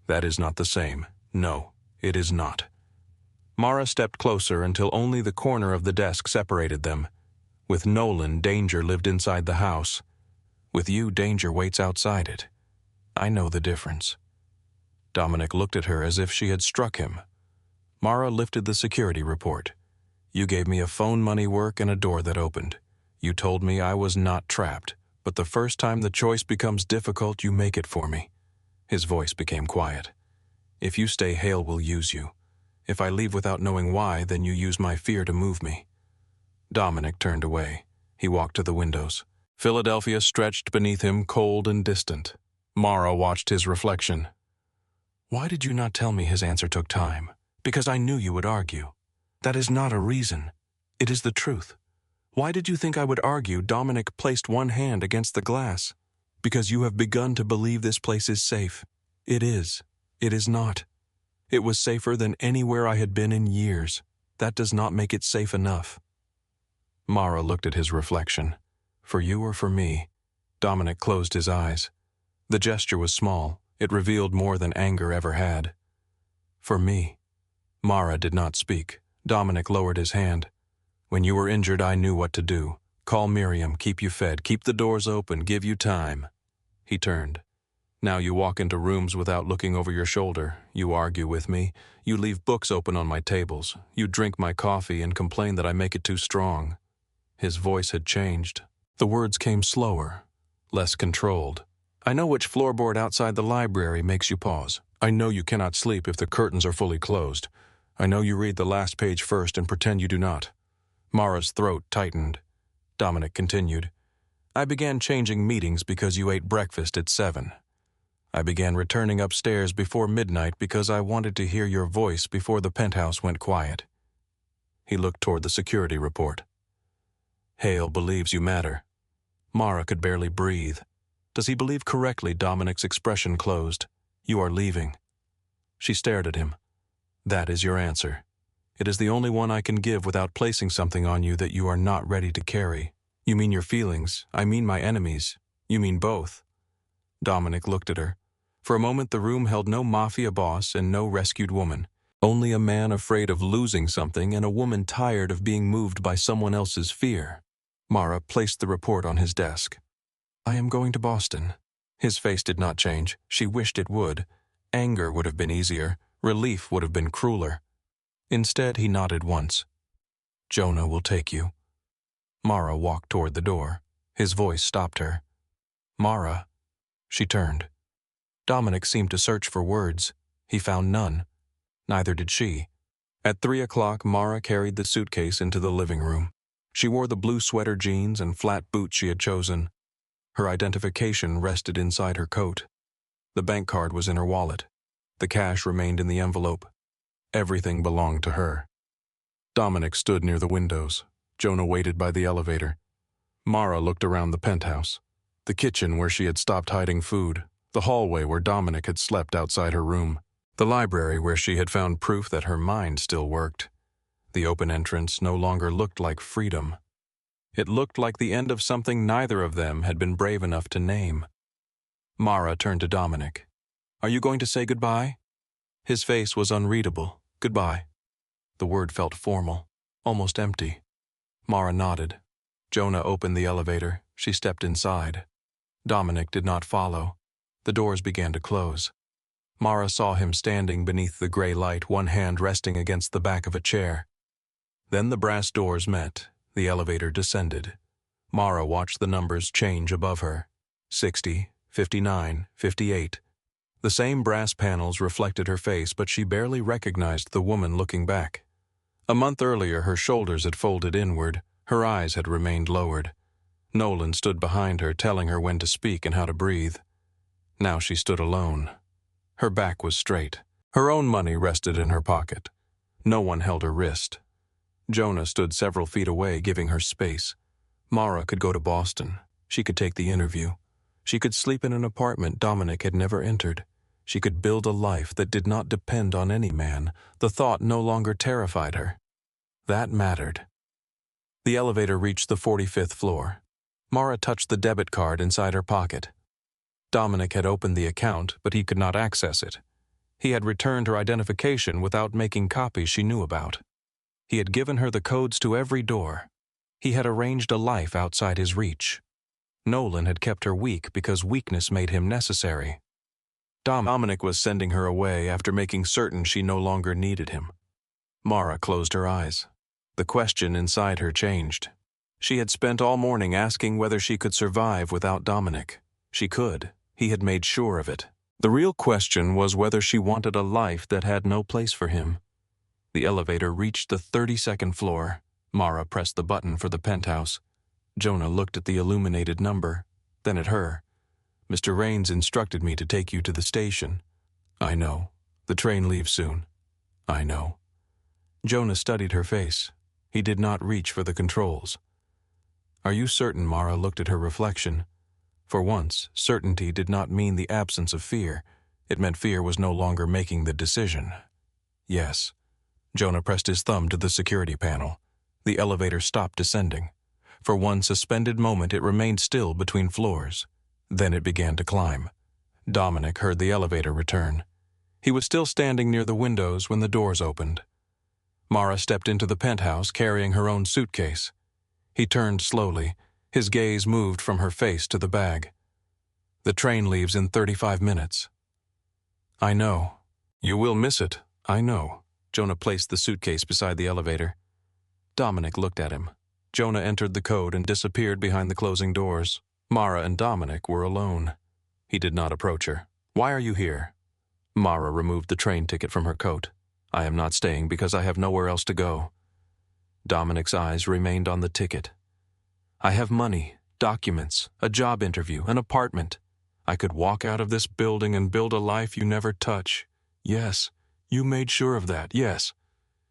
That is not the same. No, it is not." Mara stepped closer until only the corner of the desk separated them. With Nolan, danger lived inside the house. With you, danger waits outside it. I know the difference. Dominic looked at her as if she had struck him. Mara lifted the security report. "You gave me a phone money work and a door that opened. You told me I was not trapped, but the first time the choice becomes difficult, you make it for me." His voice became quiet. "If you stay, Hale will use you. If I leave without knowing why, then you use my fear to move me." Dominic turned away. He walked to the windows. Philadelphia stretched beneath him, cold and distant. Mara watched his reflection. Why did you not tell me his answer took time? Because I knew you would argue. That is not a reason. It is the truth. Why did you think I would argue Dominic placed one hand against the glass? Because you have begun to believe this place is safe. It is. It is not. It was safer than anywhere I had been in years. That does not make it safe enough. Mara looked at his reflection. For you or for me? Dominic closed his eyes. The gesture was small. It revealed more than anger ever had. For me. Mara did not speak. Dominic lowered his hand. When you were injured, I knew what to do. Call Miriam, keep you fed, keep the doors open, give you time. He turned. Now you walk into rooms without looking over your shoulder. You argue with me. You leave books open on my tables. You drink my coffee and complain that I make it too strong. His voice had changed. The words came slower, less controlled. I know which floorboard outside the library makes you pause. I know you cannot sleep if the curtains are fully closed. I know you read the last page first and pretend you do not. Mara's throat tightened. Dominic continued. I began changing meetings because you ate breakfast at 7. I began returning upstairs before midnight because I wanted to hear your voice before the penthouse went quiet. He looked toward the security report. Hale believes you matter. Mara could barely breathe. Does he believe correctly? Dominic's expression closed. You are leaving. She stared at him. That is your answer. It is the only one I can give without placing something on you that you are not ready to carry. You mean your feelings. I mean my enemies. You mean both. Dominic looked at her. For a moment the room held no mafia boss and no rescued woman. Only a man afraid of losing something and a woman tired of being moved by someone else's fear. Mara placed the report on his desk. I am going to Boston. His face did not change. She wished it would. Anger would have been easier. Relief would have been crueler. Instead, he nodded once. Jonah will take you. Mara walked toward the door. His voice stopped her. Mara. She turned. Dominic seemed to search for words. He found none. Neither did she. At 3 o'clock, Mara carried the suitcase into the living room. She wore the blue sweater jeans and flat boots she had chosen. Her identification rested inside her coat. The bank card was in her wallet. The cash remained in the envelope. Everything belonged to her. Dominic stood near the windows. Jonah waited by the elevator. Mara looked around the penthouse. The kitchen where she had stopped hiding food. The hallway where Dominic had slept outside her room. The library where she had found proof that her mind still worked. The open entrance no longer looked like freedom. It looked like the end of something neither of them had been brave enough to name. Mara turned to Dominic. Are you going to say goodbye? His face was unreadable. Goodbye. The word felt formal, almost empty. Mara nodded. Jonah opened the elevator. She stepped inside. Dominic did not follow. The doors began to close. Mara saw him standing beneath the gray light, one hand resting against the back of a chair. Then the brass doors met. The elevator descended. Mara watched the numbers change above her. 60, 59, 58. The same brass panels reflected her face, but she barely recognized the woman looking back. A month earlier, her shoulders had folded inward. Her eyes had remained lowered. Nolan stood behind her, telling her when to speak and how to breathe. Now she stood alone. Her back was straight. Her own money rested in her pocket. No one held her wrist. Jonah stood several feet away, giving her space. Mara could go to Boston. She could take the interview. She could sleep in an apartment Dominic had never entered. She could build a life that did not depend on any man. The thought no longer terrified her. That mattered. The elevator reached the 45th floor. Mara touched the debit card inside her pocket. Dominic had opened the account, but he could not access it. He had returned her identification without making copies she knew about. He had given her the codes to every door. He had arranged a life outside his reach. Nolan had kept her weak because weakness made him necessary. Dominic was sending her away after making certain she no longer needed him. Mara closed her eyes. The question inside her changed. She had spent all morning asking whether she could survive without Dominic. She could. He had made sure of it. The real question was whether she wanted a life that had no place for him. The elevator reached the 32nd floor. Mara pressed the button for the penthouse. Jonah looked at the illuminated number, then at her. "Mr. Raines instructed me to take you to the station." "I know. The train leaves soon." "I know." Jonah studied her face. He did not reach for the controls. "Are you certain?" Mara looked at her reflection. For once, certainty did not mean the absence of fear. It meant fear was no longer making the decision. "Yes." Jonah pressed his thumb to the security panel. The elevator stopped descending. For one suspended moment it remained still between floors. Then it began to climb. Dominic heard the elevator return. He was still standing near the windows when the doors opened. Mara stepped into the penthouse carrying her own suitcase. He turned slowly. His gaze moved from her face to the bag. "The train leaves in 35 minutes." "I know. You will miss it. I know." Jonah placed the suitcase beside the elevator. Dominic looked at him. Jonah entered the code and disappeared behind the closing doors. Mara and Dominic were alone. He did not approach her. "Why are you here?" Mara removed the train ticket from her coat. "I am not staying because I have nowhere else to go." Dominic's eyes remained on the ticket. "I have money, documents, a job interview, an apartment. I could walk out of this building and build a life you never touch. Yes, you made sure of that, yes."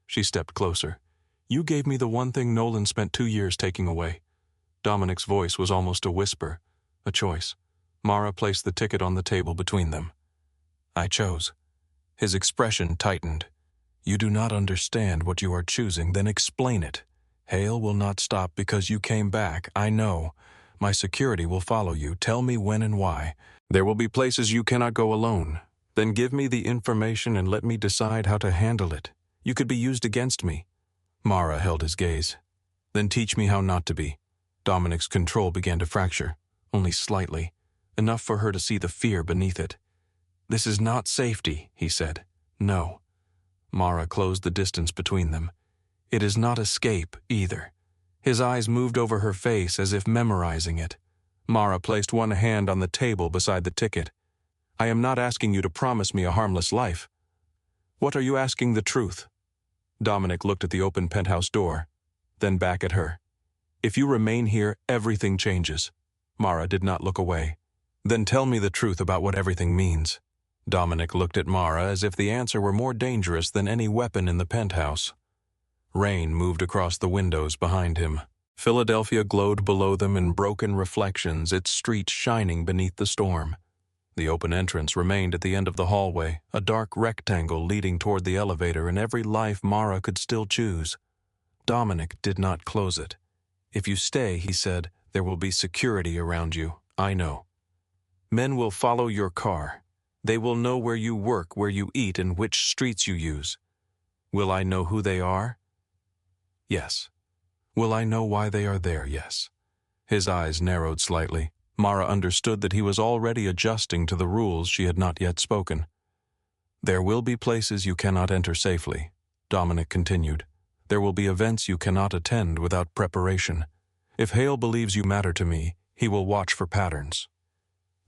She stepped closer. "You gave me the one thing Nolan spent 2 years taking away." Dominic's voice was almost a whisper, a choice. Mara placed the ticket on the table between them. "I chose." His expression tightened. "You do not understand what you are choosing, then explain it. Hale will not stop because you came back, I know. My security will follow you. Tell me when and why. There will be places you cannot go alone. Then give me the information and let me decide how to handle it. You could be used against me." Mara held his gaze. "Then teach me how not to be." Dominic's control began to fracture, only slightly, enough for her to see the fear beneath it. "This is not safety," he said. "No." Mara closed the distance between them. "It is not escape, either." His eyes moved over her face as if memorizing it. Mara placed one hand on the table beside the ticket. "I am not asking you to promise me a harmless life." "What are you asking the truth?" Dominic looked at the open penthouse door, then back at her. "If you remain here, everything changes." Mara did not look away. "Then tell me the truth about what everything means." Dominic looked at Mara as if the answer were more dangerous than any weapon in the penthouse. Rain moved across the windows behind him. Philadelphia glowed below them in broken reflections, its streets shining beneath the storm. The open entrance remained at the end of the hallway, a dark rectangle leading toward the elevator and every life Mara could still choose. Dominic did not close it. "If you stay," he said, "there will be security around you. I know. Men will follow your car. They will know where you work, where you eat, and which streets you use. Will I know who they are? Yes. Will I know why they are there? Yes." His eyes narrowed slightly. Mara understood that he was already adjusting to the rules she had not yet spoken. "There will be places you cannot enter safely," Dominic continued. "There will be events you cannot attend without preparation. If Hale believes you matter to me, he will watch for patterns.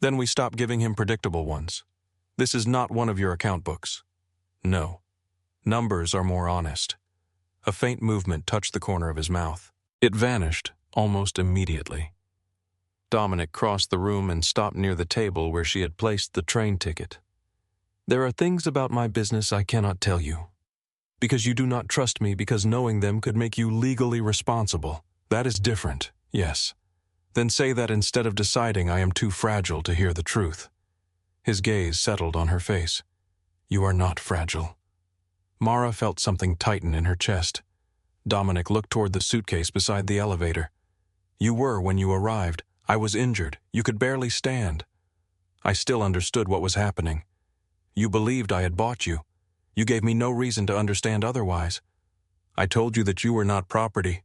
Then we stop giving him predictable ones. This is not one of your account books. No. Numbers are more honest." A faint movement touched the corner of his mouth. It vanished almost immediately. Dominic crossed the room and stopped near the table where she had placed the train ticket. "There are things about my business I cannot tell you. Because you do not trust me, because knowing them could make you legally responsible. That is different, yes. Then say that instead of deciding I am too fragile to hear the truth." His gaze settled on her face. "You are not fragile." Mara felt something tighten in her chest. Dominic looked toward the suitcase beside the elevator. "You were when you arrived. I was injured. You could barely stand. I still understood what was happening. You believed I had bought you. You gave me no reason to understand otherwise. I told you that you were not property."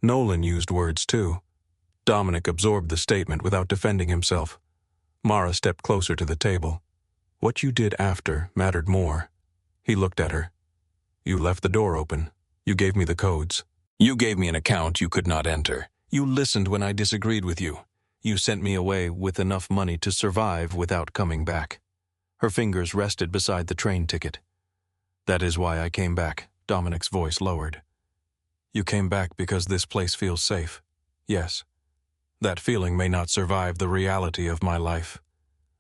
Nolan used words too. Dominic absorbed the statement without defending himself. Mara stepped closer to the table. "What you did after mattered more." He looked at her. "You left the door open. You gave me the codes. You gave me an account you could not enter. You listened when I disagreed with you. You sent me away with enough money to survive without coming back." Her fingers rested beside the train ticket. "That is why I came back." Dominic's voice lowered. You came back because this place feels safe. Yes. That feeling may not survive the reality of my life.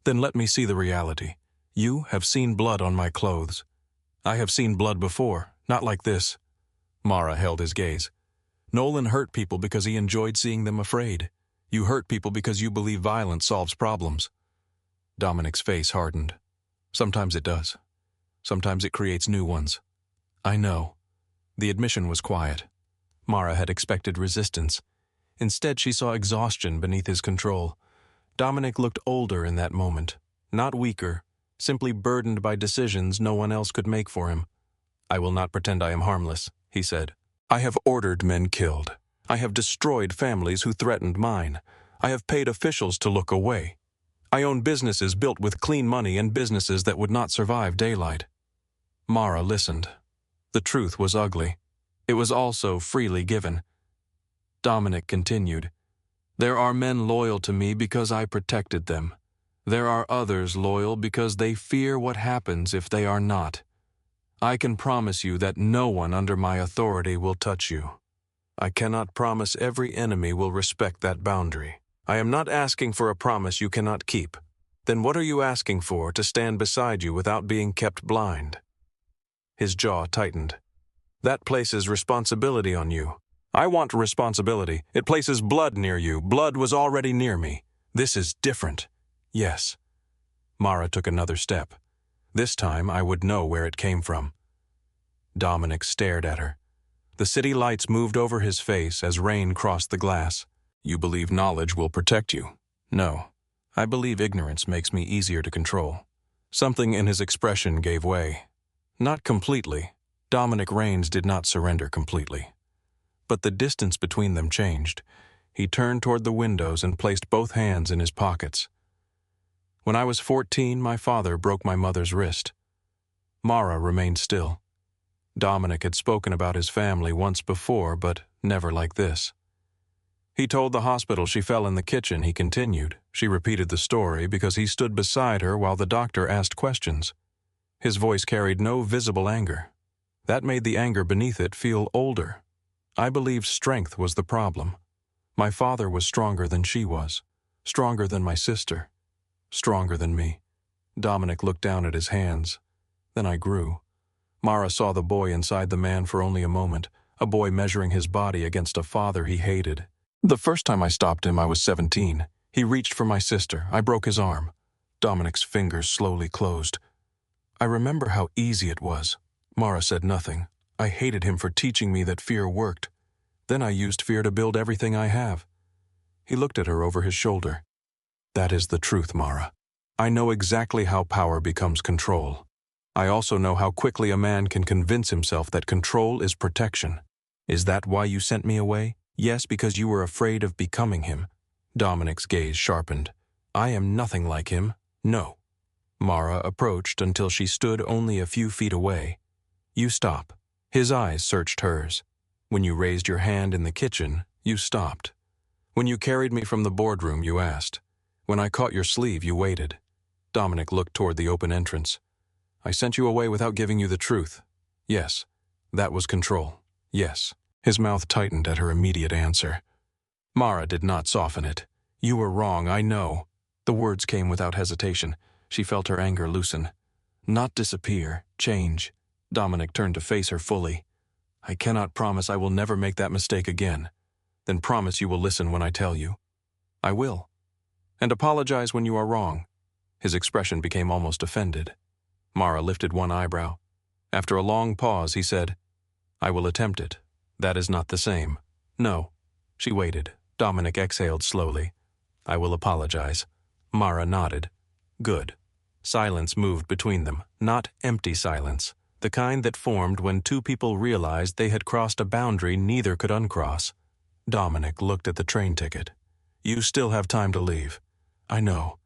Then let me see the reality. You have seen blood on my clothes. I have seen blood before, not like this. Mara held his gaze. Nolan hurt people because he enjoyed seeing them afraid. You hurt people because you believe violence solves problems. Dominic's face hardened. Sometimes it does. Sometimes it creates new ones. I know. The admission was quiet. Mara had expected resistance. Instead, she saw exhaustion beneath his control. Dominic looked older in that moment, not weaker, simply burdened by decisions no one else could make for him. I will not pretend I am harmless, he said. I have ordered men killed. I have destroyed families who threatened mine. I have paid officials to look away. I own businesses built with clean money and businesses that would not survive daylight. Mara listened. The truth was ugly. It was also freely given. Dominic continued. There are men loyal to me because I protected them. There are others loyal because they fear what happens if they are not. I can promise you that no one under my authority will touch you. I cannot promise every enemy will respect that boundary. I am not asking for a promise you cannot keep. Then what are you asking for to stand beside you without being kept blind? His jaw tightened. That places responsibility on you. I want responsibility. It places blood near you. Blood was already near me. This is different. Yes. Mara took another step. This time I would know where it came from. Dominic stared at her. The city lights moved over his face as rain crossed the glass. You believe knowledge will protect you? No. I believe ignorance makes me easier to control. Something in his expression gave way. Not completely. Dominic Raines did not surrender completely. But the distance between them changed. He turned toward the windows and placed both hands in his pockets. When I was 14, my father broke my mother's wrist. Mara remained still. Dominic had spoken about his family once before, but never like this. He told the hospital she fell in the kitchen, he continued. She repeated the story because he stood beside her while the doctor asked questions. His voice carried no visible anger. That made the anger beneath it feel older. I believed strength was the problem. My father was stronger than she was, stronger than my sister, stronger than me. Dominic looked down at his hands. Then I grew. Mara saw the boy inside the man for only a moment, a boy measuring his body against a father he hated. The first time I stopped him, I was 17. He reached for my sister. I broke his arm. Dominic's fingers slowly closed. I remember how easy it was. Mara said nothing. I hated him for teaching me that fear worked. Then I used fear to build everything I have. He looked at her over his shoulder. That is the truth, Mara. I know exactly how power becomes control. I also know how quickly a man can convince himself that control is protection. Is that why you sent me away? Yes, because you were afraid of becoming him. Dominic's gaze sharpened. I am nothing like him. No. Mara approached until she stood only a few feet away. You stop. His eyes searched hers. When you raised your hand in the kitchen, you stopped. When you carried me from the boardroom, you asked. When I caught your sleeve, you waited. Dominic looked toward the open entrance. I sent you away without giving you the truth. Yes. That was control. Yes. His mouth tightened at her immediate answer. Mara did not soften it. You were wrong, I know. The words came without hesitation. She felt her anger loosen. Not disappear, change. Dominic turned to face her fully. I cannot promise I will never make that mistake again. Then promise you will listen when I tell you. I will. And apologize when you are wrong. His expression became almost offended. Mara lifted one eyebrow. After a long pause, he said, I will attempt it. That is not the same. No. She waited. Dominic exhaled slowly. I will apologize. Mara nodded. Good. Silence moved between them, not empty silence, the kind that formed when two people realized they had crossed a boundary neither could uncross. Dominic looked at the train ticket. You still have time to leave. I know.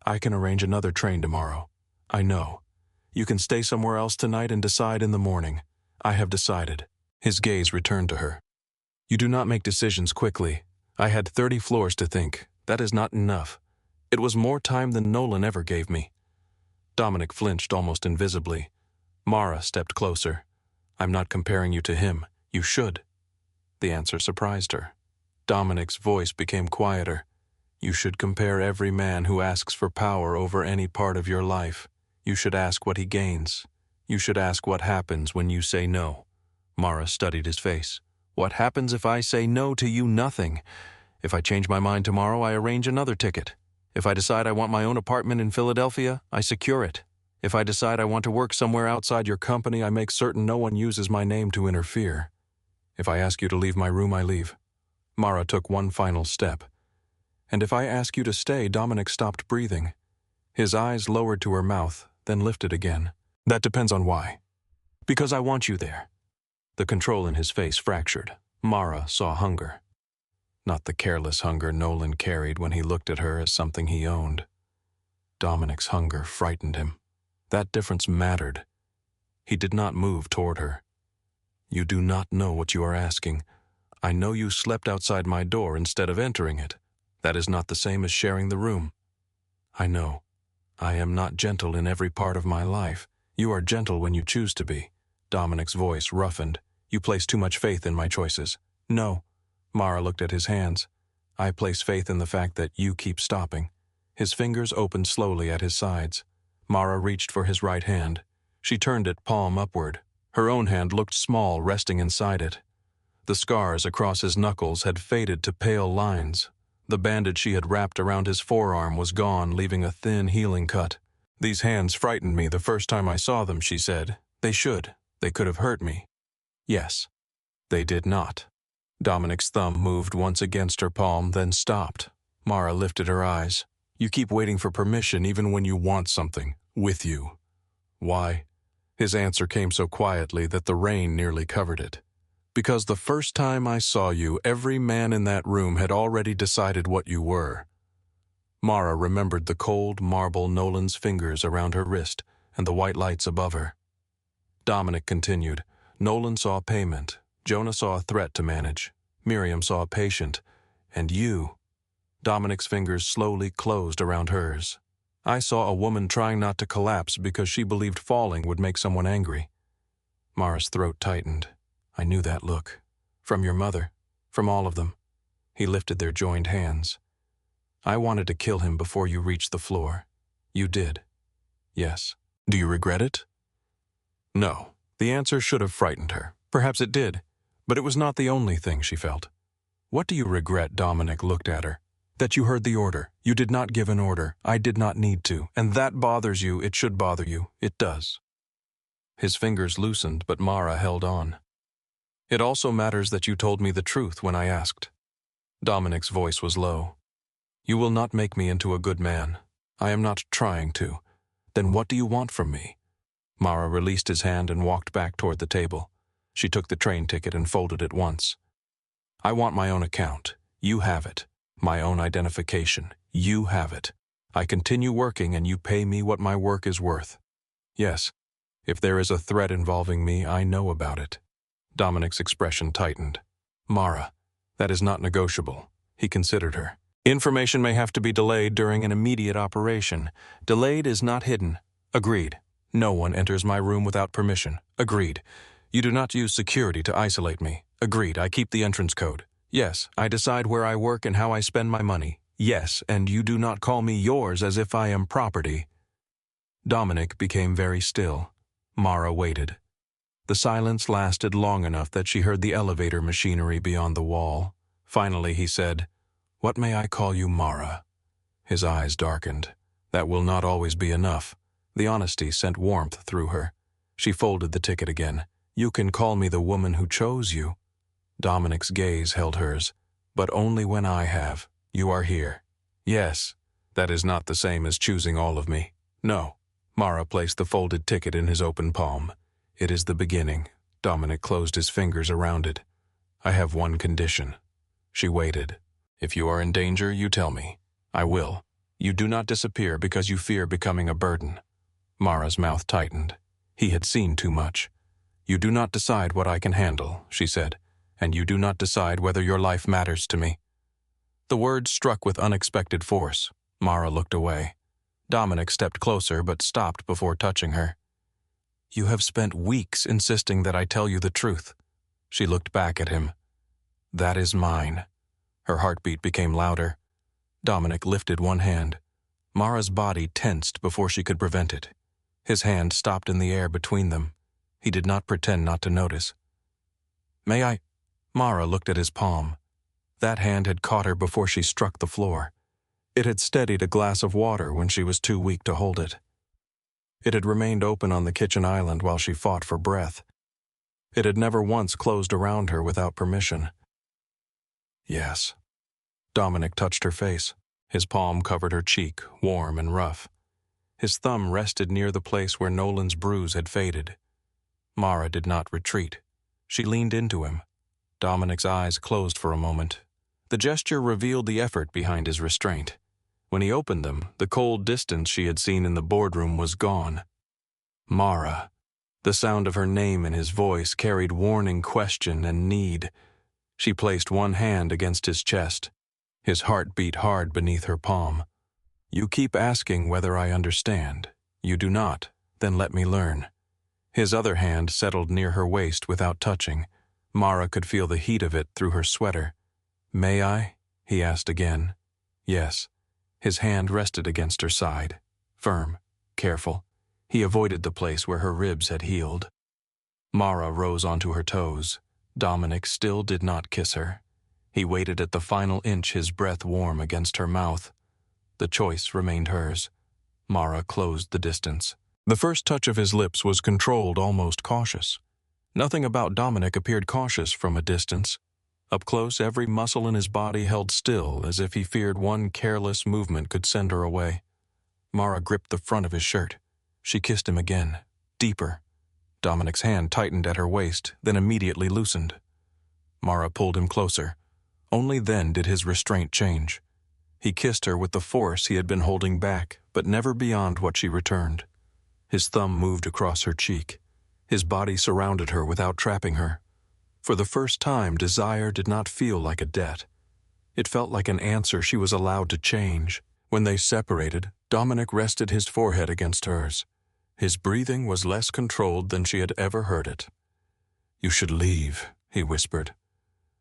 I can arrange another train tomorrow. I know. You can stay somewhere else tonight and decide in the morning. I have decided. His gaze returned to her. You do not make decisions quickly. I had 30 floors to think. That is not enough. It was more time than Nolan ever gave me. Dominic flinched almost invisibly. Mara stepped closer. I'm not comparing you to him. You should. The answer surprised her. Dominic's voice became quieter. You should compare every man who asks for power over any part of your life. You should ask what he gains. You should ask what happens when you say no. Mara studied his face. What happens if I say no to you? Nothing. If I change my mind tomorrow, I arrange another ticket. If I decide I want my own apartment in Philadelphia, I secure it. If I decide I want to work somewhere outside your company, I make certain no one uses my name to interfere. If I ask you to leave my room, I leave. Mara took one final step. And if I ask you to stay, Dominic stopped breathing. His eyes lowered to her mouth, then lifted again. That depends on why. Because I want you there. The control in his face fractured. Mara saw hunger. Not the careless hunger Nolan carried when he looked at her as something he owned. Dominic's hunger frightened him. That difference mattered. He did not move toward her. You do not know what you are asking. I know you slept outside my door instead of entering it. That is not the same as sharing the room. I know. I am not gentle in every part of my life. You are gentle when you choose to be. Dominic's voice roughened. You place too much faith in my choices. No. Mara looked at his hands. I place faith in the fact that you keep stopping. His fingers opened slowly at his sides. Mara reached for his right hand. She turned it palm upward. Her own hand looked small, resting inside it. The scars across his knuckles had faded to pale lines. The bandage she had wrapped around his forearm was gone, leaving a thin, healing cut. These hands frightened me the first time I saw them, she said. They should. They could have hurt me. Yes. They did not. Dominic's thumb moved once against her palm, then stopped. Mara lifted her eyes. You keep waiting for permission even when you want something. With you. Why? His answer came so quietly that the rain nearly covered it. Because the first time I saw you, every man in that room had already decided what you were. Mara remembered the cold marble Nolan's fingers around her wrist and the white lights above her. Dominic continued. Nolan saw payment. Jonah saw a threat to manage. Miriam saw a patient. And you. Dominic's fingers slowly closed around hers. I saw a woman trying not to collapse because she believed falling would make someone angry. Mara's throat tightened. I knew that look. From your mother. From all of them. He lifted their joined hands. I wanted to kill him before you reached the floor. You did. Yes. Do you regret it? No. The answer should have frightened her. Perhaps it did. But it was not the only thing she felt. What do you regret? Dominic looked at her. That you heard the order. You did not give an order. I did not need to. And that bothers you. It should bother you. It does. His fingers loosened, but Mara held on. It also matters that you told me the truth when I asked. Dominic's voice was low. You will not make me into a good man. I am not trying to. Then what do you want from me? Mara released his hand and walked back toward the table. She took the train ticket and folded it once. I want my own account. You have it. My own identification. You have it. I continue working and you pay me what my work is worth. Yes, if there is a threat involving me, I know about it. Dominic's expression tightened. Mara, that is not negotiable. He considered her. Information may have to be delayed during an immediate operation. Delayed is not hidden. Agreed. No one enters my room without permission. Agreed. You do not use security to isolate me. Agreed. I keep the entrance code. Yes, I decide where I work and how I spend my money. Yes, and you do not call me yours as if I am property. Dominic became very still. Mara waited. The silence lasted long enough that she heard the elevator machinery beyond the wall. Finally he said, What may I call you, Mara? His eyes darkened. That will not always be enough. The honesty sent warmth through her. She folded the ticket again. You can call me the woman who chose you. Dominic's gaze held hers. But only when I have. You are here. Yes, that is not the same as choosing all of me. No. Mara placed the folded ticket in his open palm. It is the beginning. Dominic closed his fingers around it. I have one condition. She waited. If you are in danger, you tell me. I will. You do not disappear because you fear becoming a burden. Mara's mouth tightened. He had seen too much. You do not decide what I can handle, she said, and you do not decide whether your life matters to me. The words struck with unexpected force. Mara looked away. Dominic stepped closer but stopped before touching her. You have spent weeks insisting that I tell you the truth. She looked back at him. That is mine. Her heartbeat became louder. Dominic lifted one hand. Mara's body tensed before she could prevent it. His hand stopped in the air between them. He did not pretend not to notice. May I? Mara looked at his palm. That hand had caught her before she struck the floor. It had steadied a glass of water when she was too weak to hold it. It had remained open on the kitchen island while she fought for breath. It had never once closed around her without permission. Yes. Dominic touched her face. His palm covered her cheek, warm and rough. His thumb rested near the place where Nolan's bruise had faded. Mara did not retreat. She leaned into him. Dominic's eyes closed for a moment. The gesture revealed the effort behind his restraint. When he opened them, the cold distance she had seen in the boardroom was gone. Mara. The sound of her name in his voice carried warning question and need. She placed one hand against his chest. His heart beat hard beneath her palm. You keep asking whether I understand. You do not, then let me learn. His other hand settled near her waist without touching. Mara could feel the heat of it through her sweater. May I? He asked again. Yes. His hand rested against her side. Firm, careful. He avoided the place where her ribs had healed. Mara rose onto her toes. Dominic still did not kiss her. He waited at the final inch, his breath warm against her mouth. The choice remained hers. Mara closed the distance. The first touch of his lips was controlled, almost cautious. Nothing about Dominic appeared cautious from a distance. Up close, every muscle in his body held still, as if he feared one careless movement could send her away. Mara gripped the front of his shirt. She kissed him again, deeper. Dominic's hand tightened at her waist, then immediately loosened. Mara pulled him closer. Only then did his restraint change. He kissed her with the force he had been holding back, but never beyond what she returned. His thumb moved across her cheek. His body surrounded her without trapping her. For the first time, desire did not feel like a debt. It felt like an answer she was allowed to change. When they separated, Dominic rested his forehead against hers. His breathing was less controlled than she had ever heard it. You should leave, he whispered.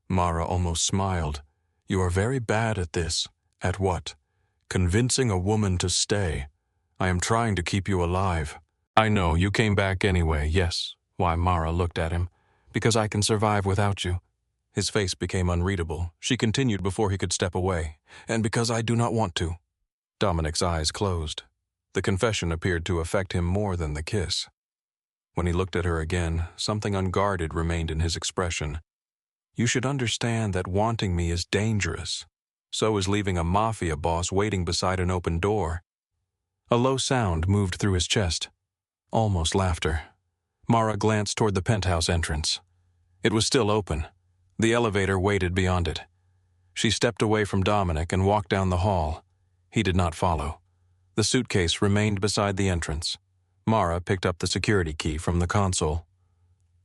Mara almost smiled. You are very bad at this. At what? Convincing a woman to stay. I am trying to keep you alive. I know, you came back anyway, yes. Why, Mara looked at him. Because I can survive without you. His face became unreadable. She continued before he could step away. And because I do not want to. Dominic's eyes closed. The confession appeared to affect him more than the kiss. When he looked at her again, something unguarded remained in his expression. You should understand that wanting me is dangerous. So is leaving a Mafia boss waiting beside an open door. A low sound moved through his chest. Almost laughter. Mara glanced toward the penthouse entrance. It was still open. The elevator waited beyond it. She stepped away from Dominic and walked down the hall. He did not follow. The suitcase remained beside the entrance. Mara picked up the security key from the console.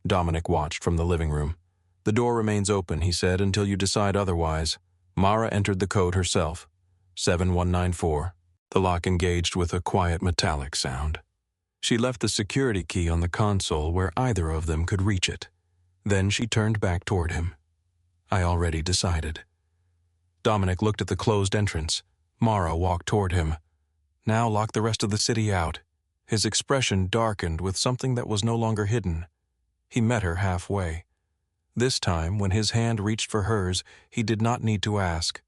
Dominic watched from the living room. The door remains open, he said, until you decide otherwise. Mara entered the code herself. 7194. The lock engaged with a quiet metallic sound. She left the security key on the console where either of them could reach it. Then she turned back toward him. I already decided. Dominic looked at the closed entrance. Mara walked toward him. Now lock the rest of the city out. His expression darkened with something that was no longer hidden. He met her halfway. This time, when his hand reached for hers, he did not need to ask.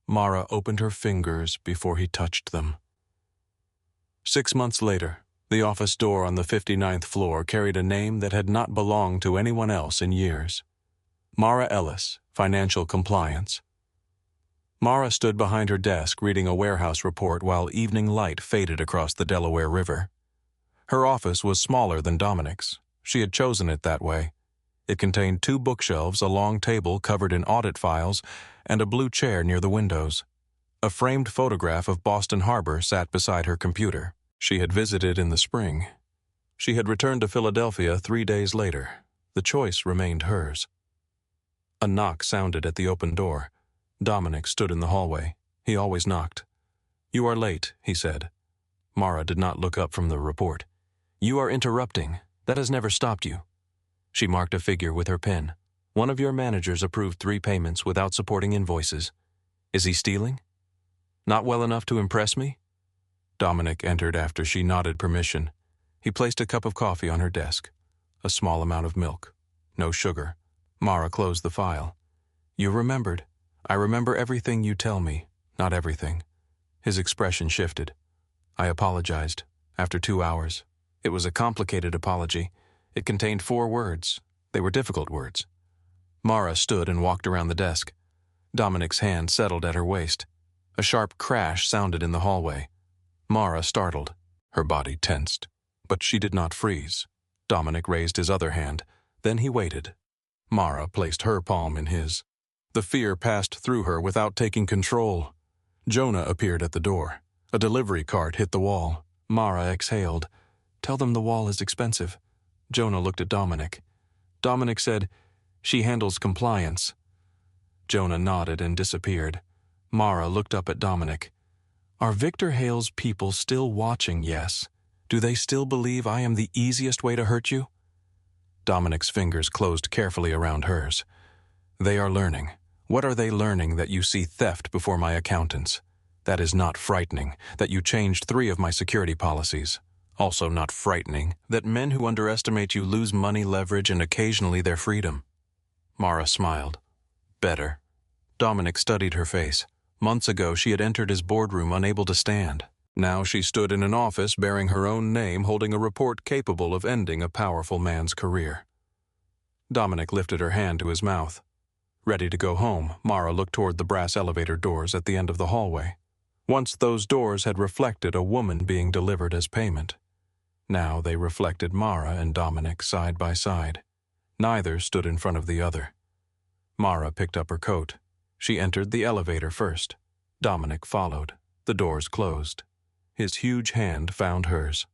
Mara opened her fingers before he touched them. 6 months later, the office door on the 59th floor carried a name that had not belonged to anyone else in years. Mara Ellis, Financial Compliance. Mara stood behind her desk reading a warehouse report while evening light faded across the Delaware River. Her office was smaller than Dominic's. She had chosen it that way. It contained 2 bookshelves, a long table covered in audit files, and a blue chair near the windows. A framed photograph of Boston Harbor sat beside her computer. She had visited in the spring. She had returned to Philadelphia 3 days later. The choice remained hers. A knock sounded at the open door. Dominic stood in the hallway. He always knocked. You are late, he said. Mara did not look up from the report. You are interrupting. That has never stopped you. She marked a figure with her pen. One of your managers approved 3 payments without supporting invoices. Is he stealing? Not well enough to impress me? Dominic entered after she nodded permission. He placed a cup of coffee on her desk. A small amount of milk. No sugar. Mara closed the file. You remembered. I remember everything you tell me, not everything. His expression shifted. I apologized. After 2 hours. It was a complicated apology. It contained 4 words. They were difficult words. Mara stood and walked around the desk. Dominic's hand settled at her waist. A sharp crash sounded in the hallway. Mara startled. Her body tensed. But she did not freeze. Dominic raised his other hand. Then he waited. Mara placed her palm in his. The fear passed through her without taking control. Jonah appeared at the door. A delivery cart hit the wall. Mara exhaled. Tell them the wall is expensive. Jonah looked at Dominic. Dominic said, She handles compliance. Jonah nodded and disappeared. Mara looked up at Dominic. Are Victor Hale's people still watching, yes? Do they still believe I am the easiest way to hurt you? Dominic's fingers closed carefully around hers. They are learning. What are they learning that you see theft before my accountants? That is not frightening, that you changed 3 of my security policies. Also not frightening, that men who underestimate you lose money, leverage, and occasionally their freedom. Mara smiled. Better. Dominic studied her face. Months ago, she had entered his boardroom unable to stand. Now she stood in an office bearing her own name, holding a report capable of ending a powerful man's career. Dominic lifted her hand to his mouth. Ready to go home, Mara looked toward the brass elevator doors at the end of the hallway. Once those doors had reflected a woman being delivered as payment. Now they reflected Mara and Dominic side by side. Neither stood in front of the other. Mara picked up her coat. She entered the elevator first. Dominic followed. The doors closed. His huge hand found hers.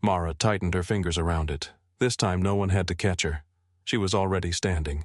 Mara tightened her fingers around it. This time no one had to catch her. She was already standing.